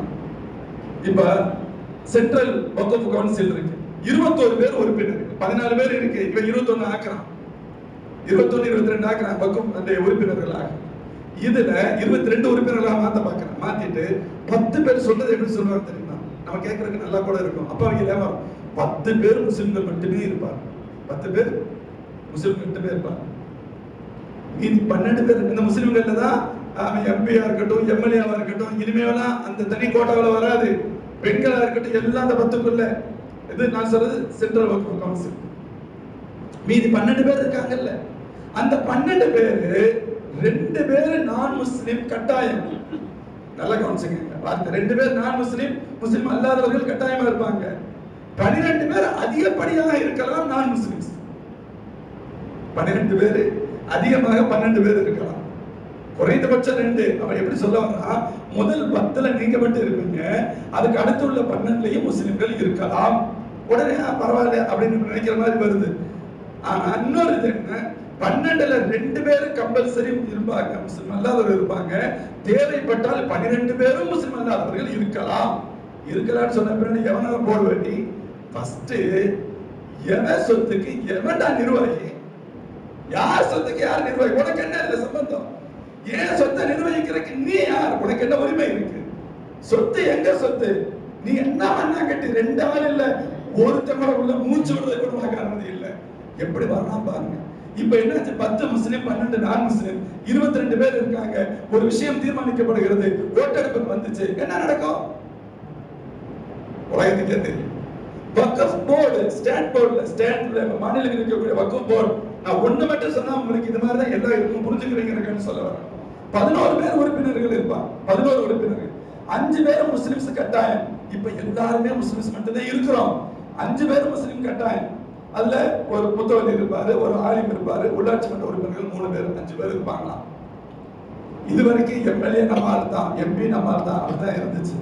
இப்ப சென்ட்ரல் வக்ஃப் கவுன்சில் இருக்கு, 21 பேர் உறுப்பினர், 14 பேர் இருக்கு, இப்ப 21 ஆக்குறான், 21 22 ஆக்குறான் வக்ஃப் அந்த உறுப்பினர்களாக. இதுல 22 உறுப்பினர்களாக மாத்த பாக்குறான். மாத்திட்டு 10 பேர் சொல்றது எப்படி சொல்லுவாங்க தெரியுமா? நம்ம கேட்கறதுக்கு நல்லா கூட இருக்கும். அப்ப அவங்க 10 பேர் முஸ்லிம்கள் மட்டுமே இருப்பாங்க, 10 பேர் முஸ்லிம்கள் மட்டுமே இருப்பாங்க. மீதி 12 பேர் இந்த முஸ்லிம்கள்ல தான் எம்பியா இருக்கட்டும், எம்எல்ஏவா இருக்கட்டும், இனிமேலாம் அந்த தனி கோட்டாவில வராது. பெண்களா இருக்கட்டும், எல்லாம் அந்த 10க்குள்ள. இது நான் சொல்றது சென்ட்ரல் வக்ஃப் கவுன்சில். மீதி 12 பேர் இருக்காங்கல்ல, அந்த 12 பேரு 2 பேர் நான் முஸ்லிம் கட்டாயம். நல்லா கவனிச்சுங்க வார்த்தை, 2 பேர் நான் முஸ்லிம், முஸ்லிம் அல்லாதவர்கள் கட்டாயமா இருப்பாங்க. 12 பேர் அதிகப்படியாக இருக்கலாம் நான் முஸ்லிம்ஸ். 12 பேர் அதிகமாக 12 பேர் இருக்கலாம், குறைந்தபட்சம் 2. அவன் எப்படி சொல்ல வந்தா, முதல் 10ல நீங்க மட்டும் இருப்பீங்க, அதுக்கு அடுத்து உள்ள 12லயும் முஸ்லிம்கள் இருக்கலாம். உடனே பரவாயில்ல அப்படின்னு நினைக்கிற மாதிரி வருது. ஆனா இன்னொரு இது என்ன, 12ல 2 பேர் கம்பல்சரி இருப்பாங்க, முஸ்லிம் அல்லாதவர்கள் இருப்பாங்க. தேவைப்பட்டால் 12 பேரும் முஸ்லிம் அல்லாதவர்கள் இருக்கலாம்னு சொன்ன பிறகு எவனால போட வேண்டி? ஃபர்ஸ்ட் எவன் சொத்துக்கு எவன்டா நிர்வாகி? யார் சொத்துக்கு யார் நிர்வாகி? உனக்கு என்ன இதுல சம்பந்தம்? ஏன் சொத்தை நிர்வகிக்கிறதுக்கு நீ யார்? உனக்கு என்ன உரிமை இருக்கு? சொத்து எங்க சொத்து? நீ என்ன பண்ணா கட்டி 2 ஆள் இல்ல, ஒருத்தவங்க உள்ள மூச்சு விடுறது கூட உனக்கு அனுமதி இல்லை. எப்படி வரலாம் பாருங்க. இப்ப என்னாச்சு, 10 முஸ்லிம் 12 நான் முஸ்லிம், 22 பேர் இருக்காங்க. ஒரு விஷயம் தீர்மானிக்கப்படுகிறது, ஓட்டெடுப்பு வந்துச்சு, என்ன நடக்கும்? உலகத்துக்கே தெரியும். வக்ஃப் போர்டு, ஸ்டேட்ல மாநிலங்களுக்கு இருக்கக்கூடிய வக்ஃப் போர்டு, நான் ஒண்ணு மட்டும் சொன்னா உங்களுக்கு இது மாதிரி தான் எல்லாம் இருக்கும், புரிஞ்சுக்கிறீங்கன்னு சொல்ல வரேன். 11 பேர் உறுப்பினர்கள் இருப்பாங்க, 11 உறுப்பினர்கள், 5 பேர் முஸ்லிம்ஸ் கட்டாயம். இப்ப எல்லாருமே முஸ்லிம்ஸ் மட்டும் தான் இருக்கிறோம். 5 பேர் முஸ்லிம் கட்டாயம். அதுல ஒரு புத்தவலி இருப்பாரு, ஒரு ஆலிம் இருப்பாரு, உள்ளாட்சி மன்ற உறுப்பினர்கள் 3 பேர், 5 பேர் இருப்பாங்களாம். இதுவரைக்கும் எம்எல்ஏ நம்மால் தான், எம்பி நம்மால் தான், அப்படிதான் இருந்துச்சு.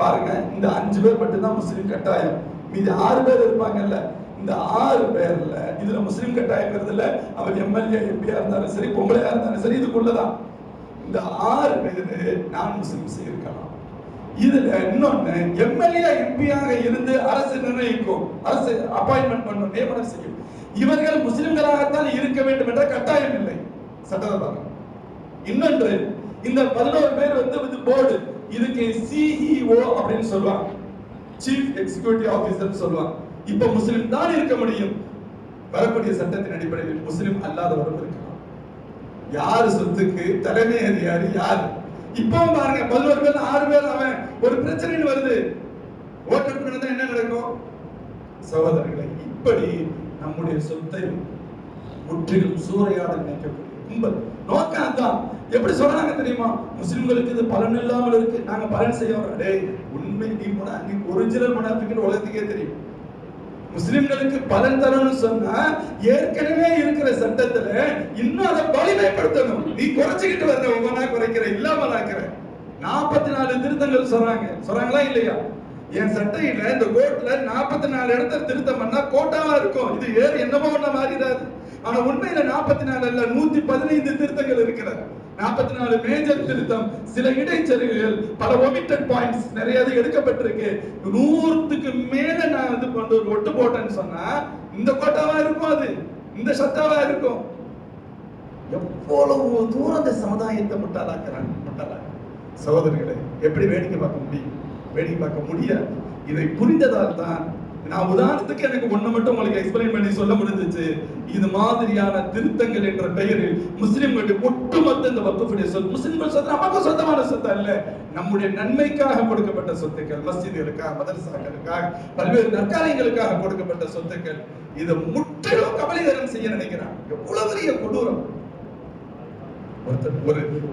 பாருங்க, இந்த 5 பேர் மட்டும் தான் முஸ்லிம் கட்டாயம். மீதி 6 பேர் இருப்பாங்கல்ல, இந்த 6 பேர்ல இதுல முஸ்லிம் கட்டாயம் இல்ல, அவர் எம்எல்ஏ எம்பியா இருந்தாலும் சரி, பொம்பளையா இருந்தாலும் சரி, இதுக்குள்ளதான். இந்த 6 பேரு நான் முஸ்லிம்ஸ் இருக்கலாம். இதுல இன்னொன்னு, எம்எல்ஏ எம்பியாக இருந்து அரசு நிர்ணயிக்கும், அரசு அப்பாயின்மெண்ட் பண்ணும், நியமனம் செய்யும். இவர்கள் முஸ்லிம்களாகத்தான் இருக்க வேண்டும் என்ற கட்டாயம் இல்லை, சட்டத்தை. இன்னொன்று, இந்த 11 பேர் வந்து போர்டு, இதுக்கு சிஇஓ அப்படின்னு சொல்லுவாங்க, சீஃப் எக்ஸிகியூட்டிவ் ஆபீசர் சொல்லுவாங்க. இப்ப முஸ்லிம் தான் இருக்க முடியும். வரக்கூடிய சட்டத்தின் அடிப்படையில் முஸ்லிம் அல்லாதவரும் இருக்கலாம். யாரு சொத்துக்கு தலைமை அதிகாரி யாரு? இப்போ பாருங்க, 11 பேர் 6 பேர் அவன் ஒரு பிரச்சனைன்னு வருது, ஓட்டர் பண்ணா என்ன நடக்கும்? சகோதரர்களை, இப்படி நம்முடைய சொத்தை முற்றிலும் சூறையாட நினைக்கக்கூடிய கும்பல் நோக்கம் தான். எப்படி சொல்றாங்க தெரியுமா? முஸ்லிம்களுக்கு இது பலன் இல்லாமல் இருக்கு, நாங்க பலன் செய்ய வரோம். டேய், உண்மை நீ ஒரிஜினல் முனாஃபிக்னு உலகத்துக்கே தெரியும். முஸ்லிம்களுக்கு பலன் தரணும்னு சொன்னா ஏற்கனவே இருக்கிற சட்டத்துல இன்னும் அதை வலிமைப்படுத்தணும். நீ குறைச்சிக்கிட்டு வர்ற, ஒவ்வொன்றா குறைக்கிற, இல்லாமல் ஆக்கிற. 44 திருத்தங்கள் சொல்றாங்களா இல்லையா? என் சட்டையில இந்த கோட்ல 44 இடத்துல திருத்தம் பண்ணா கோட்டாவா இருக்கும். இது வேற என்னமோ ஒண்ணு மாறிடாது. ஆனா உண்மையில 44 அல்ல, 115 திருத்தங்கள் இருக்கிறது. 44 மேஜர் திருத்தம், சில இடைச்செருகுகள், பல ஒமிட்டட் பாயிண்ட்ஸ் நிறைய எடுக்கப்பட்டிருக்கு. 100க்கு மேல நான் வந்து கொண்டு ஒரு ஒட்டு போட்டேன்னு சொன்னா இந்த கோட்டாவா இருக்கும், அது இந்த சட்டாவா இருக்கும். எவ்வளவு தூரம் இந்த சமுதாயத்தை முட்டாளாக்குறாங்க. சகோதரர்களே, எப்படி வேடிக்கை பார்க்க முடியும்? வேடிக்கை பார்க்க முடியாது. இதை புரிந்ததால் தான் நான் உதாரணத்துக்கு எனக்கு ஒண்ணு மட்டும் உங்களுக்கு எக்ஸ்பிளைன் பண்ணி சொல்ல முடிஞ்சிச்சு. இது மாதிரியான திருத்தங்கள் என்ற பெயரில் முஸ்லிம்களுடைய ஒட்டுமொத்த இந்த வக்ஃபுடைய சொத்து, முஸ்லிம்கள் சொத்து நமக்கு சொந்தமான சொத்து அல்ல, நம்முடைய நன்மைக்காக கொடுக்கப்பட்ட சொத்துக்கள், மஸ்ஜிதுகளுக்காக, மதரசாக்களுக்காக, பல்வேறு நற்காரியங்களுக்காக கொடுக்கப்பட்ட சொத்துக்கள். இதை முற்றிலும் கபலீகரம் செய்ய நினைக்கிறான். எவ்வளவு பெரிய கொடூரம்!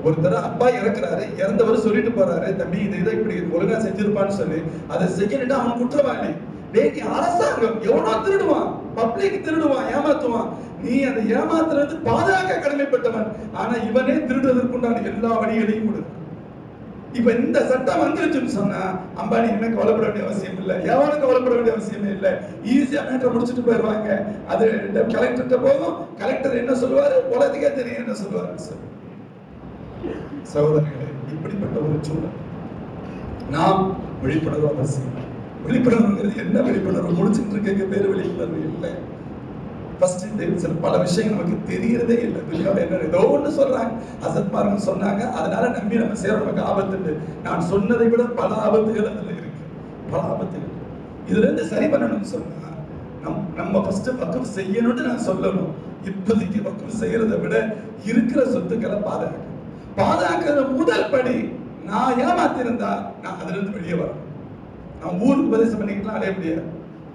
ஒருத்தர் அப்பா இறக்குறாரு, இறந்தவர் சொல்லிட்டு போறாரு, தம்பி இதை இப்படி ஒழுங்கா செஞ்சிருப்பான்னு சொல்லி அதை செய்யணுட்டு அவன் குற்றவாளி. அரசாங்கம் எவனோ திருடுவான், பப்ளிக் திருடுவான், ஏமாத்துவான். நீ அதை ஏமாத்துறது பாதுகாக்க கடமைப்பட்டவன். ஆனா இவனே திருடுறதுக்குண்டான எல்லா வழிகளையும் கொடுக்க. இப்ப இந்த சட்டம் வந்துருச்சுன்னு சொன்னா அம்பானி என்ன கவலைப்பட வேண்டிய அவசியம் இல்லை, எவனும் கவலைப்பட வேண்டிய அவசியமே இல்லை. ஈஸியா மேட்டரை முடிச்சுட்டு போயிடுவாங்க. அது கலெக்டர்கிட்ட போகும், கலெக்டர் என்ன சொல்லுவாரு, உலகத்துக்கே தெரியும் என்ன சொல்லுவாரு. சகோதரர்களே, இப்படிப்பட்ட ஒரு சூழல் நாம் விழிப்புணர்வு அவசியம். விழிப்புணர்வுங்கிறது என்ன? விழிப்புணர்வு முடிச்சுட்டு இருக்க பேரு விழிப்புணர்வு இல்லை. சில பல விஷயம் நமக்கு தெரியறதே இல்லை. துனியாவில் என்ன ஏதோ ஒண்ணு சொல்றாங்க, அசத்மார்னு சொன்னாங்க, அதனால நம்பி நம்ம சேர நமக்கு ஆபத்து. நான் சொன்னதை விட பல ஆபத்துகள் அதுல இருக்கு, பல ஆபத்துகள். இதுல இருந்து சரி பண்ணணும்னு சொன்னா நம்ம ஃபர்ஸ்ட் வக்ஃப் செய்யணும்னு நான் சொல்லணும். இப்போதைக்கு வக்ஃப் செய்யறதை விட இருக்கிற சொத்துக்களை பாதுகாக்கிற முதல் படி. நான் ஏமாத்திருந்தா நான் அதுல இருந்து வெளியே வரணும். நான் ஊருக்கு உபதேசம் பண்ணிக்கலாம் அடைய முடியாது.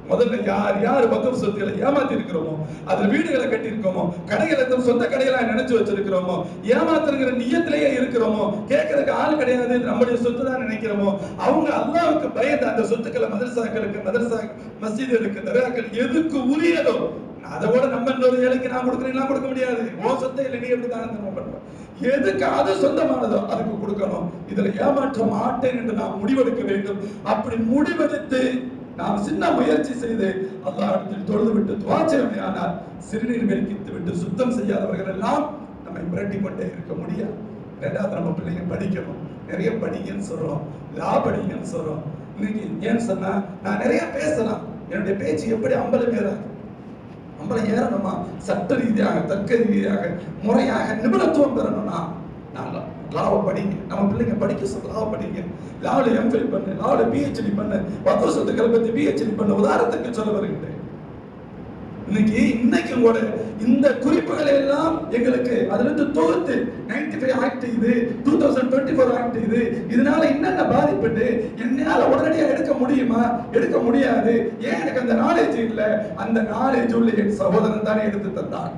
முதல்ல யார் வக்ஃப் சொத்துக்களை ஏமாத்தி இருக்கிறோமோ, அதுல வீடுகளை கட்டி இருக்கோமோ, கடைகளை சொந்த கடைகளை நினைச்சு வச்சிருக்கிறோமோ, ஏமாத்துங்கிற நியத்திலேயே இருக்கிறோமோ, கேட்கறதுக்கு ஆள் கிடையாது, நம்முடைய சொத்து தான் நினைக்கிறோமோ, அவங்க அல்லாஹ்வுக்கு பயந்து அந்த சொத்துக்களை மதரசா மஸ்ஜிதுகளுக்கு தர்காக்கள் எதுக்கு உரியதோ அதோட நம்ம இன்னொரு ஏழைக்கு நான் கொடுக்குறேன் கொடுக்க முடியாது. ஓ சொத்தை இல்லை, நீ எப்படி தானே பண்ற? எதுக்கு அது சொந்தமானதோ அதுக்கு கொடுக்கணும். இதுல ஏமாற்ற மாட்டேன் என்று நாம் முடிவெடுக்க வேண்டும். அப்படி முடிவெடுத்து நாம் சின்ன முயற்சி செய்து அல்லாஹ்விடத்தில் தொழுது விட்டு துஆ செய்வோமானால் சிறுநீர் வெளிக்கிட்டு விட்டு சுத்தம் செய்யாதவர்கள் எல்லாம் நம்மை மிரட்டி கொண்டே இருக்க முடியாது. ரெண்டாவது, நம்ம பிள்ளைங்க படிக்கணும். நிறைய படிங்கன்னு சொல்றோம், லா படிங்கன்னு சொல்றோம். இன்னைக்கு ஏன்னு சொன்னா நான் நிறைய பேசலாம், என்னுடைய பேச்சு எப்படி அம்பலம் ஏறணுமா, சட்ட ரீதியாக, தர்க்க ரீதியாக, முறையாக நிபுணத்துவம் பெறணும்னா நான் லாவை படிங்க. நம்ம பிள்ளைங்க படிக்க சொல்ல லாவை படிங்க, லாவில் எம்ஃபில் பண்ணு, லாவில் பிஹெச்டி பண்ணு, வக்ஃப் சொத்துக்களை பத்தி பிஹெச்டி பண்ணு. உதாரணத்துக்கு சொல்ல வருகின்றேன். இன்னைக்கும் கூட இந்த குறிப்புகளை எல்லாம் எங்களுக்கு அதுல இருந்து தொகுத்து 95 ஆக்ட் இது, 2024 ஆக்ட் இது, இதனால என்னென்ன பாதிப்பு, என்னால உடனடியா எடுக்க முடியுமா, எடுக்க முடியாது, ஏன் எனக்கு அந்த நாலேஜ் இல்லை, அந்த நாலேஜ் உள்ள என் சகோதரன் தானே எடுத்து தந்தான்.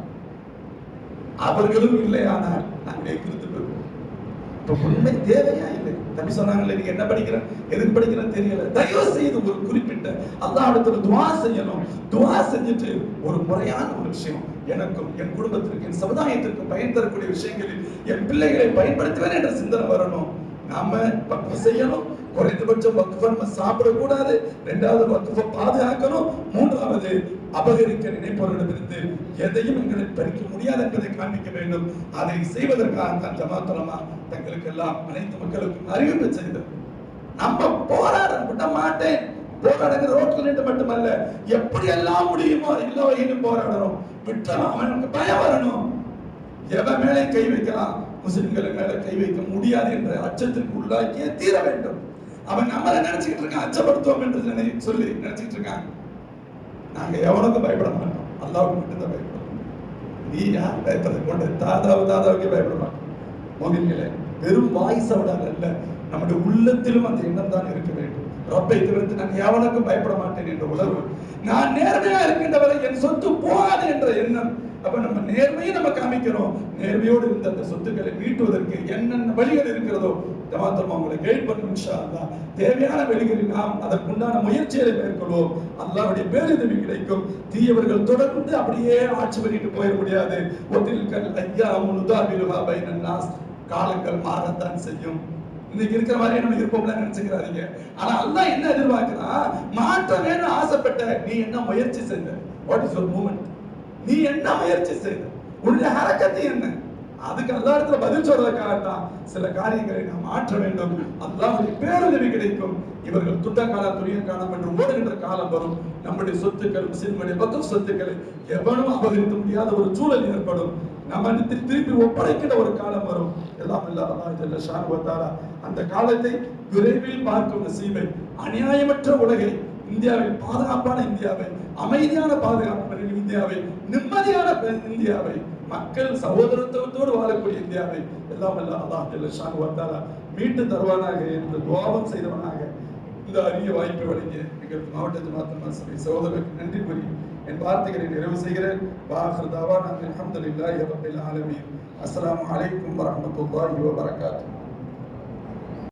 அவர்களும் இல்லையானால் நாங்களே குறித்து போயிருவோம். இப்ப உண்மை தேவையா இல்லை. தம்பி சொன்னாங்கல்ல, நீங்க என்ன படிக்கிறேன், எதுக்கு படிக்கிறேன்னு தெரியல, தயவு செய்து ஒரு குறிப்பிட்ட அல்லாஹ்விடத்துல துஆ செய்யணும். துஆ செஞ்சுட்டு ஒரு முறையான ஒரு விஷயம், எனக்கும் என் குடும்பத்திற்கும் என் சமுதாயத்திற்கும் பயன் தரக்கூடிய விஷயங்களில் என் பிள்ளைகளை பயன்படுத்துவேன் என்ற சிந்தனை வரணும். நாம வக்ஃப் செய்யணும். குறைந்தபட்சம் வக்ஃப் நம்ம சாப்பிடக்கூடாது. ரெண்டாவது, வக்ஃபை பாதுகாக்கணும். மூன்றாவது, அபகரிக்க நினைப்பவர்களிடமிருந்து எதையும் எங்களுக்கு பறிக்க முடியாது என்பதை காண்பிக்க வேண்டும். அதை செய்வதற்காக தான் ஜமாத் உலமா தங்களுக்கு எல்லாம் அனைத்து மக்களுக்கும் அறிவிப்பு செய்தது. நம்ம போராட விட மாட்டேன். போராடுகிற ரோட்ல நின்று மட்டுமல்ல, எப்படி எல்லாம் முடியுமோ எல்லா வகையிலும் போராடணும். விட்டா அவனுக்கு பயம் வரணும். எவன் மேலே கை வைக்கலாம், முஸ்லிம்களை மேல கை வைக்க முடியாது என்ற அச்சத்திற்கு உள்ளாக்கியே தீர வேண்டும். அவன் நம்மளை நினைச்சுக்கிட்டு இருக்கான், அச்சப்படுத்துவோம் என்று சொல்லி நினைச்சிட்டு இருக்காங்க. நாங்க எவனுக்கும் பயப்பட மாட்டோம், அல்லாஹ்வுக்கு மட்டும்தான் பயப்படுவோம். நீ யார் பயப்படுறது கொண்டு தாதாவுக்கே பயப்பட மாட்டோம். மோகின்களே, வெறும் வாய்ஸோட அல்ல, நம்முடைய உள்ளத்திலும் அந்த எண்ணம் தான் இருக்க வேண்டும். ரப்பை தவிர்த்து நான் எவனுக்கும் பயப்பட மாட்டேன் என்ற உணர்வு, நான் நேர்மையா இருக்கின்றவரை என் சொத்து போகாது என்ற எண்ணம். அப்ப நம்ம நேர்மையை நம்ம காமிக்கிறோம். நேர்மையோடு இருந்த அந்த சொத்துக்களை மீட்டுவதற்கு என்னென்ன வழிகள் இருக்கிறதோ ஜமாத்தம் அவங்களை கைட் பண்ணும். இன்ஷா அல்லாஹ் தேவையான வழிகளில் நாம் அதற்குண்டான முயற்சிகளை மேற்கொள்வோம். அல்லாஹ்வுடைய பேருதவி கிடைக்கும். தீயவர்கள் தொடர்ந்து அப்படியே ஆட்சி பண்ணிட்டு போயிட முடியாது. ஒத்தில்கல் ஐயாமுல் உதாபிலுஹா பைனன் நாஸ், காலங்கள் மாறத்தான் செய்யும். இன்னைக்கு இருக்கிற மாதிரி நம்ம இருப்போம்ல நினைச்சுக்கிறாதீங்க. ஆனா அல்லாஹ் என்ன எதிர்பார்க்கிறான், மாற்றம் வேணும் ஆசைப்பட்ட நீ என்ன முயற்சி செய்த? What is your movement? நீ என்ன முயற்சி செய்த? உன்னுடைய ஹரக்கத்து என்ன? அதுக்கு அல்லாஹ் இடத்துல பதில் சொல்றதுக்காகத்தான் சில காரியங்களை நாம் மாற்ற வேண்டும். அல்லாஹ்வுடைய பேருதவி கிடைக்கும். இவர்கள் துட்ட காலம் துணிய காலம் என்று ஓடுகின்ற காலம் வரும். நம்முடைய சொத்துக்கள், முஸ்லிம்களுடைய பத்து சொத்துக்களை எவனும் அபகரிக்க முடியாத ஒரு சூழல் ஏற்படும். நம்ம திருப்பி ஒப்படைக்கிற ஒரு காலம் வரும். எல்லாம் இல்ல அல்லாஹ் ஜல்ல ஷானஹு வ தஆலா அந்த காலத்தை விரைவில் பார்க்கும் நசீபை, அநியாயமற்ற உலகை, இந்தியாவில் பாதுகாப்பான இந்தியாவை, அமைதியான பாதுகாப்பான இந்தியாவை, நிம்மதியான இந்தியாவை, மக்கள் சகோதரத்துவத்தோடு வாழக்கூடிய இந்தியாவை எல்லாம் அல்ல அல்லாஹ் ஜல்ல ஷானஹு வ தஆலா மீட்டு தருவானாக என்று துஆவும் செய்தவனாக இந்த அரிய வாய்ப்பை வழங்கிய எங்கள் மாவட்ட ஜமாஅத் சபை சகோதரருக்கு நன்றி கூறி என் வார்த்தைகளை நிறைவு செய்கிறேன். வாஹிர் தஅவானா அல்ஹம்துலில்லாஹி ரப்பில் ஆலமீன். அஸ்ஸலாமு அலைக்கும் வரஹ்மத்துல்லாஹி வபரகாத்துஹு.